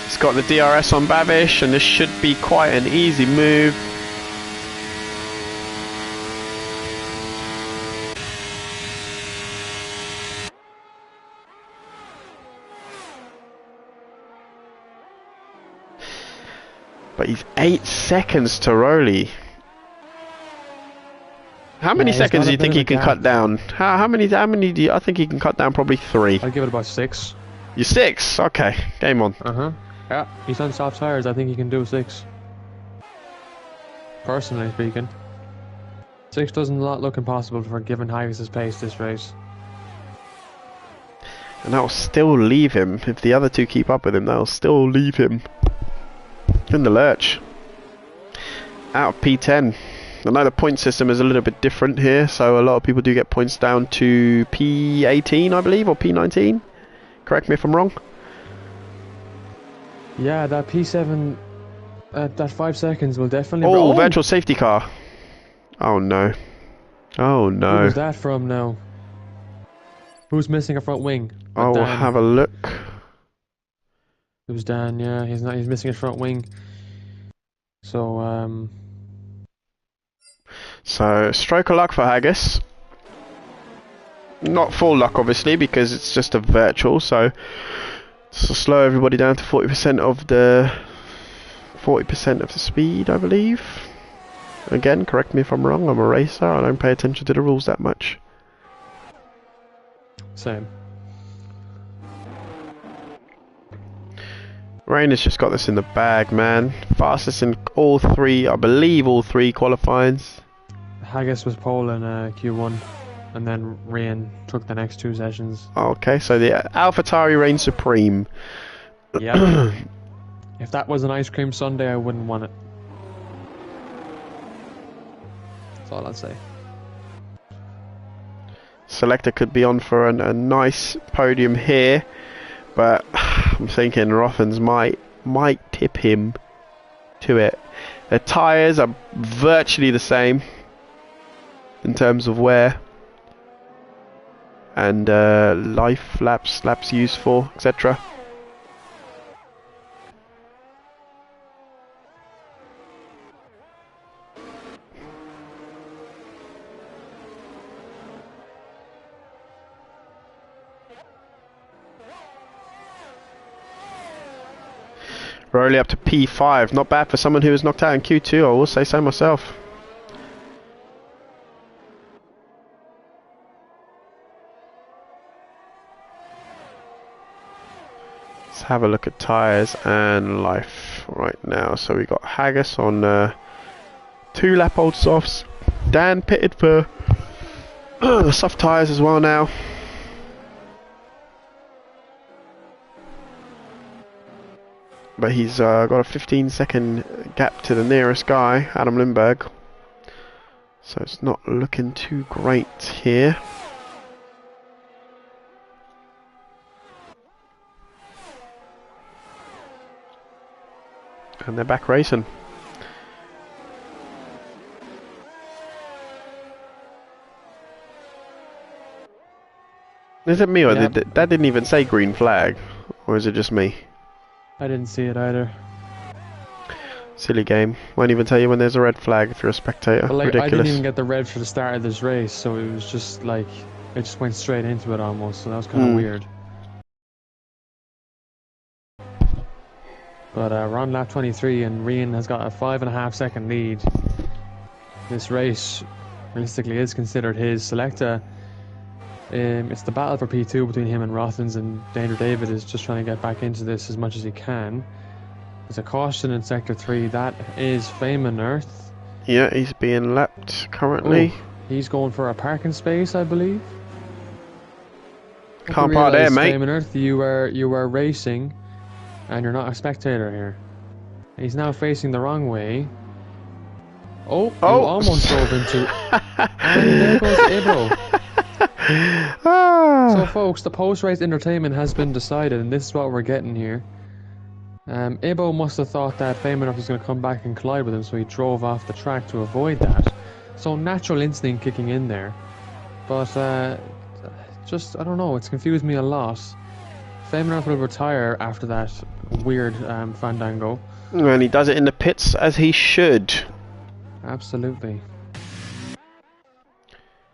[SPEAKER 1] He's got the DRS on Bavish, and this should be quite an easy move. But he's 8 seconds to Rowley. How many
[SPEAKER 2] he's
[SPEAKER 1] seconds
[SPEAKER 2] got
[SPEAKER 1] do
[SPEAKER 2] a
[SPEAKER 1] you
[SPEAKER 2] bit
[SPEAKER 1] think
[SPEAKER 2] of
[SPEAKER 1] he
[SPEAKER 2] a
[SPEAKER 1] can
[SPEAKER 2] gap.
[SPEAKER 1] cut down? How many do you, I think he can cut down probably 3.
[SPEAKER 2] I'd give it about 6.
[SPEAKER 1] You're 6? Okay, game on.
[SPEAKER 2] Yeah, he's on soft tires. I think he can do 6. Personally speaking. 6 doesn't look impossible for given Haggis' pace this race.
[SPEAKER 1] And that'll still leave him, if the other two keep up with him, that'll still leave him in the lurch. Out of P10. I know the point system is a little bit different here, so a lot of people do get points down to P18, I believe, or P19. Correct me if I'm wrong.
[SPEAKER 2] Yeah, that P7, that 5 seconds will definitely...
[SPEAKER 1] Oh, virtual safety car. Oh no. Oh
[SPEAKER 2] Who
[SPEAKER 1] no.
[SPEAKER 2] was that from now? Who's missing a front wing?
[SPEAKER 1] I'll
[SPEAKER 2] Dan.
[SPEAKER 1] have a look.
[SPEAKER 2] It was Dan, yeah. He's missing a front wing. So,
[SPEAKER 1] So, stroke of luck for Haggis. Not full luck, obviously, because it's just a virtual, so to slow everybody down to 40% of the 40% of the speed, I believe. Again, correct me if I'm wrong. I'm a racer. I don't pay attention to the rules that much.
[SPEAKER 2] Same.
[SPEAKER 1] Rain has just got this in the bag, man. Fastest in all three, I believe, all three qualifiers.
[SPEAKER 2] Haggis was pole in Q1, and then Rain took the next 2 sessions.
[SPEAKER 1] Okay, so the AlphaTauri reigns supreme.
[SPEAKER 2] Yeah. If that was an ice cream sundae, I wouldn't want it. That's all I'd say.
[SPEAKER 1] Selector could be on for a nice podium here, but I'm thinking Rothens might tip him to it. The tyres are virtually the same in terms of wear and life, laps used for, etc. Rowley up to P5, not bad for someone who was knocked out in Q2, I will say so myself. Let's have a look at tyres and life right now. So we got Haggis on 2 lap old softs. Dan pitted for soft tyres as well now. But he's got a 15-second gap to the nearest guy, Adam Lindberg. So it's not looking too great here. And they're back racing. Is it me or
[SPEAKER 2] Yep.
[SPEAKER 1] that didn't even say green flag? Or is it just me?
[SPEAKER 2] I didn't see it either.
[SPEAKER 1] Silly game. Won't even tell you when there's a red flag if you're a spectator.
[SPEAKER 2] But like, I
[SPEAKER 1] Ridiculous.
[SPEAKER 2] didn't even get the red for the start of this race, so it was just like, it just went straight into it almost, so that was kind of weird. But we're on lap 23 and Rian has got a 5.5 second lead. This race realistically is considered his. Selecta, it's the battle for P2 between him and Rothens, and Danger David is just trying to get back into this as much as he can. There's a caution in sector 3, that is Feynman Earth.
[SPEAKER 1] Yeah, he's being lapped currently.
[SPEAKER 2] Ooh, he's going for a parking space, I believe.
[SPEAKER 1] Can't park there, mate.
[SPEAKER 2] Feynman Earth, you are racing, and you're not a spectator here. He's now facing the wrong way. Oh, you almost drove into... And there goes Ibro. So folks, the post-race entertainment has been decided, and this is what we're getting here. Ibo must have thought that Feynman was going to come back and collide with him, so he drove off the track to avoid that. So natural instinct kicking in there. But just, I don't know, it's confused me a lot. Feynman will retire after that weird fandango.
[SPEAKER 1] And he does it in the pits as he should.
[SPEAKER 2] Absolutely.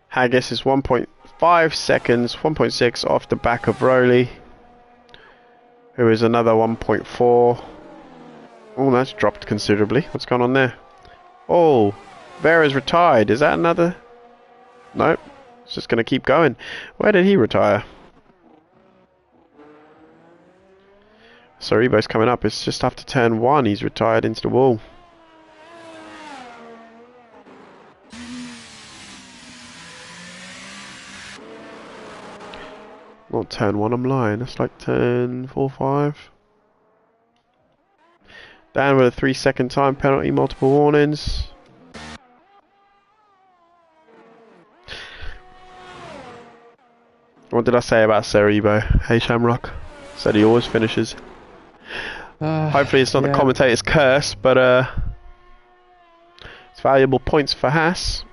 [SPEAKER 1] Haggis is 1.5 seconds, 1.6 off the back of Rowley, who is another 1.4. Oh, that's dropped considerably. What's going on there? Oh, Vera's retired. Is that another? Nope. It's just going to keep going. Where did he retire? Saribo's coming up. It's just after turn 1. He's retired into the wall. Not turn 1, I'm lying. That's like turn 4, 5. Dan with a 3-second time penalty, multiple warnings. What did I say about Saribo? Hey Shamrock. Said he always finishes. Hopefully it's not the commentator's curse, but it's valuable points for Haas.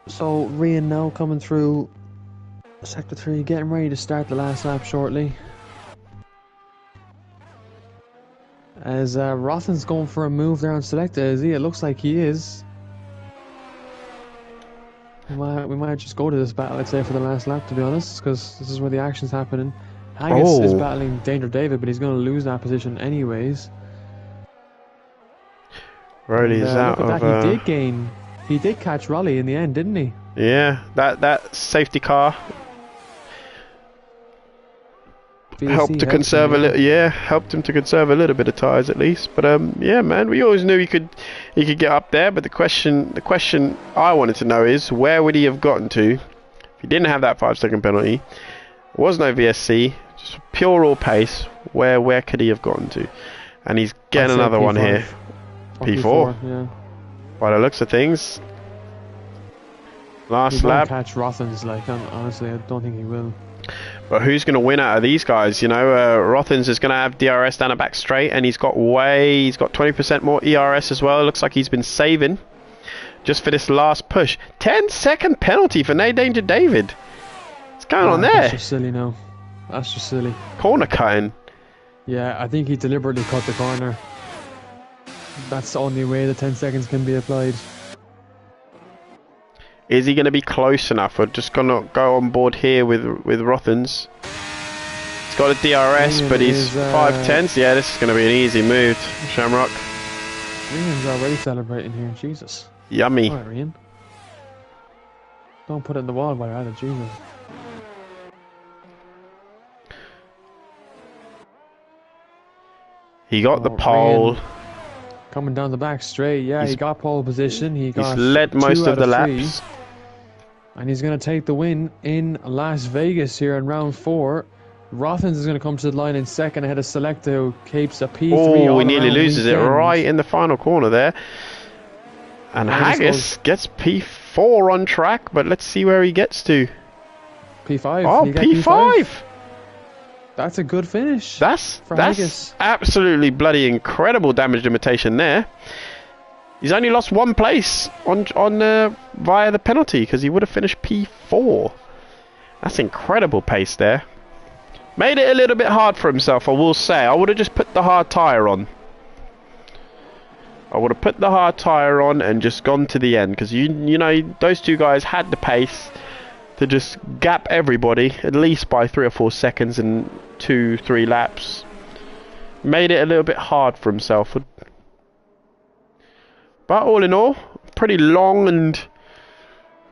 [SPEAKER 2] So Rian now coming through Sector 3, getting ready to start the last lap shortly. As Rothen's going for a move there on Selecta, is he? It looks like he is. We might just go to this battle, I'd say, for the last lap, to be honest, because this is where the action's happening. Haggis is battling Danger David, but he's going to lose that position anyways.
[SPEAKER 1] Rowley's out
[SPEAKER 2] look at
[SPEAKER 1] of...
[SPEAKER 2] that. He did gain. He did catch Raleigh in the end, didn't he?
[SPEAKER 1] Yeah, that safety car helped to conserve a little. Yeah, helped him to conserve a little bit of tyres at least. But yeah, man, we always knew he could get up there. But the question I wanted to know is, where would he have gotten to if he didn't have that 5-second penalty? There was no VSC, just pure raw pace. Where could he have gotten to? And he's getting another one here. P4.
[SPEAKER 2] Yeah.
[SPEAKER 1] By the looks of things. Last
[SPEAKER 2] He
[SPEAKER 1] lap.
[SPEAKER 2] won't catch Rothen's, like, honestly, I don't think he will.
[SPEAKER 1] But who's going to win out of these guys? You know, Rothens is going to have DRS down a back straight, and he's got 20% more ERS as well. It looks like he's been saving just for this last push. 10-second penalty for No Danger David. What's going on there?
[SPEAKER 2] That's just silly now. That's just silly.
[SPEAKER 1] Corner cutting.
[SPEAKER 2] Yeah, I think he deliberately cut the corner. That's the only way the 10 seconds can be applied.
[SPEAKER 1] Is he going to be close enough? We're just going to go on board here with Rothens. He's got a DRS, but he's 5/10. Yeah, this is going to be an easy move, Shamrock.
[SPEAKER 2] Rian's already celebrating here. Jesus.
[SPEAKER 1] Yummy.
[SPEAKER 2] Alright, Rian. Don't put it in the wall while you're at it, Jesus.
[SPEAKER 1] He got the pole.
[SPEAKER 2] Rian coming down the back straight. Yeah, he got pole position. He's
[SPEAKER 1] led most of the laps.
[SPEAKER 2] And he's going to take the win in Las Vegas here in round 4. Rothens is going to come to the line in second ahead of Selecta, who keeps a P3.
[SPEAKER 1] Oh, he nearly loses it right in the final corner there. And Haggis gets P4 on track, but let's see where he gets to.
[SPEAKER 2] P5.
[SPEAKER 1] Oh, P5.
[SPEAKER 2] That's a good finish.
[SPEAKER 1] That's
[SPEAKER 2] Haggis.
[SPEAKER 1] Absolutely bloody incredible damage limitation there. He's only lost one place on via the penalty, because he would have finished P4. That's incredible pace there. Made it a little bit hard for himself, I will say. I would have just put the hard tyre on. I would have put the hard tyre on and just gone to the end, because you know, those two guys had the pace to just gap everybody at least by 3 or 4 seconds in 2-3 laps. Made it a little bit hard for himself. But all in all, pretty long and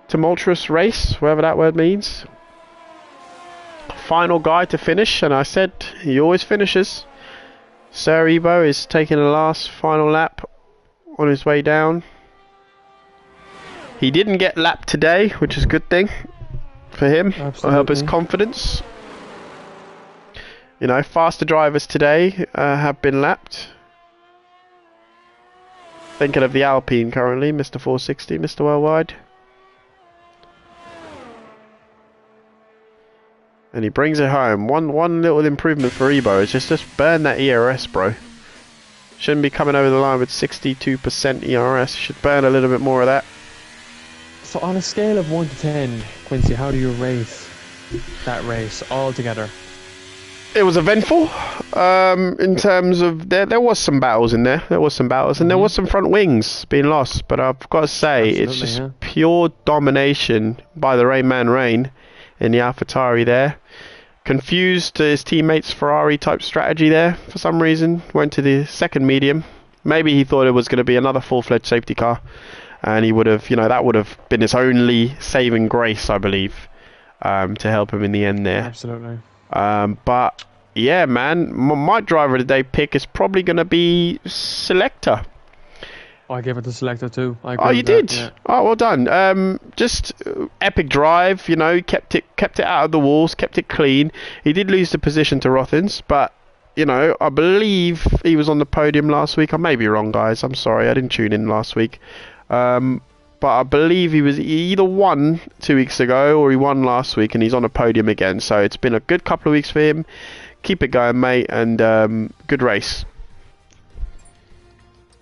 [SPEAKER 1] tumultuous race, whatever that word means. Final guy to finish, and I said he always finishes. Sir Ebo is taking the last final lap on his way down. He didn't get lapped today, which is a good thing for him. It'll help his confidence. You know, faster drivers today have been lapped. Thinking of the Alpine currently, Mr. 460, Mr. Worldwide. And he brings it home. One little improvement for Ebo is just burn that ERS, bro. Shouldn't be coming over the line with 62% ERS. Should burn a little bit more of that.
[SPEAKER 2] So on a scale of 1 to 10, Quincy, how do you rate that race altogether?
[SPEAKER 1] It was eventful. In terms of there was some battles in there. There was some battles, and there was some front wings being lost. But I've got to say, it's just pure domination by the Rain Man Rain in the AlphaTauri there. Confused his teammates' Ferrari type strategy there for some reason. Went to the second medium. Maybe he thought it was going to be another full-fledged safety car, and he would have, you know, that would have been his only saving grace, I believe, to help him in the end there.
[SPEAKER 2] Absolutely.
[SPEAKER 1] But yeah, man, my driver of the day pick is probably going to be Selecta.
[SPEAKER 2] I gave it to Selecta too.
[SPEAKER 1] Oh, you did? Yeah. Oh, well done. Just epic drive, you know, kept it out of the walls, kept it clean. He did lose the position to Rothens, but you know, I believe he was on the podium last week. I may be wrong, guys. I'm sorry, I didn't tune in last week. But I believe he either won 2 weeks ago or he won last week, and he's on a podium again. So it's been a good couple of weeks for him. Keep it going, mate, and good race.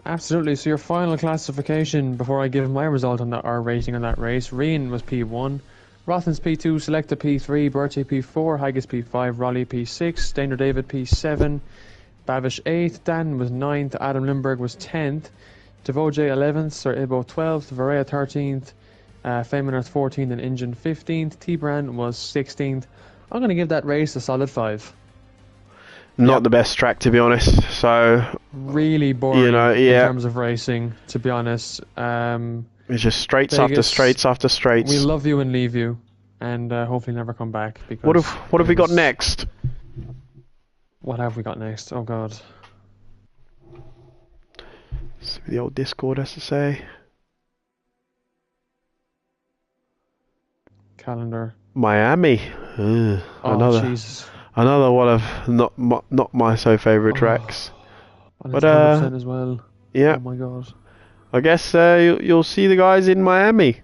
[SPEAKER 2] Absolutely. So your final classification before I give my result on that, our rating on that race: Reen was P1, Rothen's P2, Selecta P3, Bertie P4, Haggis P5, Raleigh P6, Stainer David P7, Bavish 8th, Dan was 9th, Adam Lindberg was 10th, Devoje 11th, Sir Ibo 12th, Varela 13th, Feynman Earth 14th, and Engine 15th. T-Brand was 16th. I'm going to give that race a solid 5.
[SPEAKER 1] Not
[SPEAKER 2] Yep.
[SPEAKER 1] the best track, to be honest. So,
[SPEAKER 2] Really boring in
[SPEAKER 1] yeah,
[SPEAKER 2] terms of racing, to be honest.
[SPEAKER 1] it's just straights after
[SPEAKER 2] Vegas,
[SPEAKER 1] straights after straights.
[SPEAKER 2] we love you and leave you, and hopefully never come back. Because
[SPEAKER 1] What have we got
[SPEAKER 2] it was-
[SPEAKER 1] next?
[SPEAKER 2] What have we got next? Oh God.
[SPEAKER 1] See what the old Discord has to say.
[SPEAKER 2] Calendar.
[SPEAKER 1] Miami. Ugh,
[SPEAKER 2] Oh Jesus.
[SPEAKER 1] another one of not my so favourite
[SPEAKER 2] Oh.
[SPEAKER 1] tracks.
[SPEAKER 2] And
[SPEAKER 1] But,
[SPEAKER 2] it's 100% as well.
[SPEAKER 1] Yeah,
[SPEAKER 2] Oh my God.
[SPEAKER 1] I guess you'll see the guys in Miami.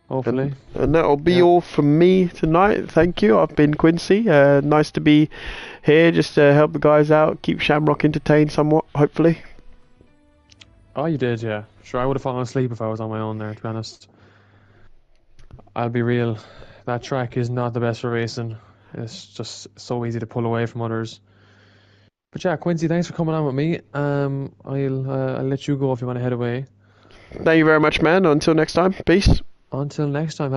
[SPEAKER 2] Hopefully.
[SPEAKER 1] And that'll be
[SPEAKER 2] Yeah.
[SPEAKER 1] all from me tonight. Thank you. I've been Quincy. Nice to be here just to help the guys out, keep Shamrock entertained somewhat, hopefully.
[SPEAKER 2] Oh, you did, yeah. Sure, I would have fallen asleep if I was on my own there, to be honest. I'll be real. That track is not the best for racing. It's just so easy to pull away from others. But yeah, Quincy, thanks for coming on with me. I'll let you go if you want to head away.
[SPEAKER 1] Thank you very much, man. Until next time. Peace.
[SPEAKER 2] Until next time.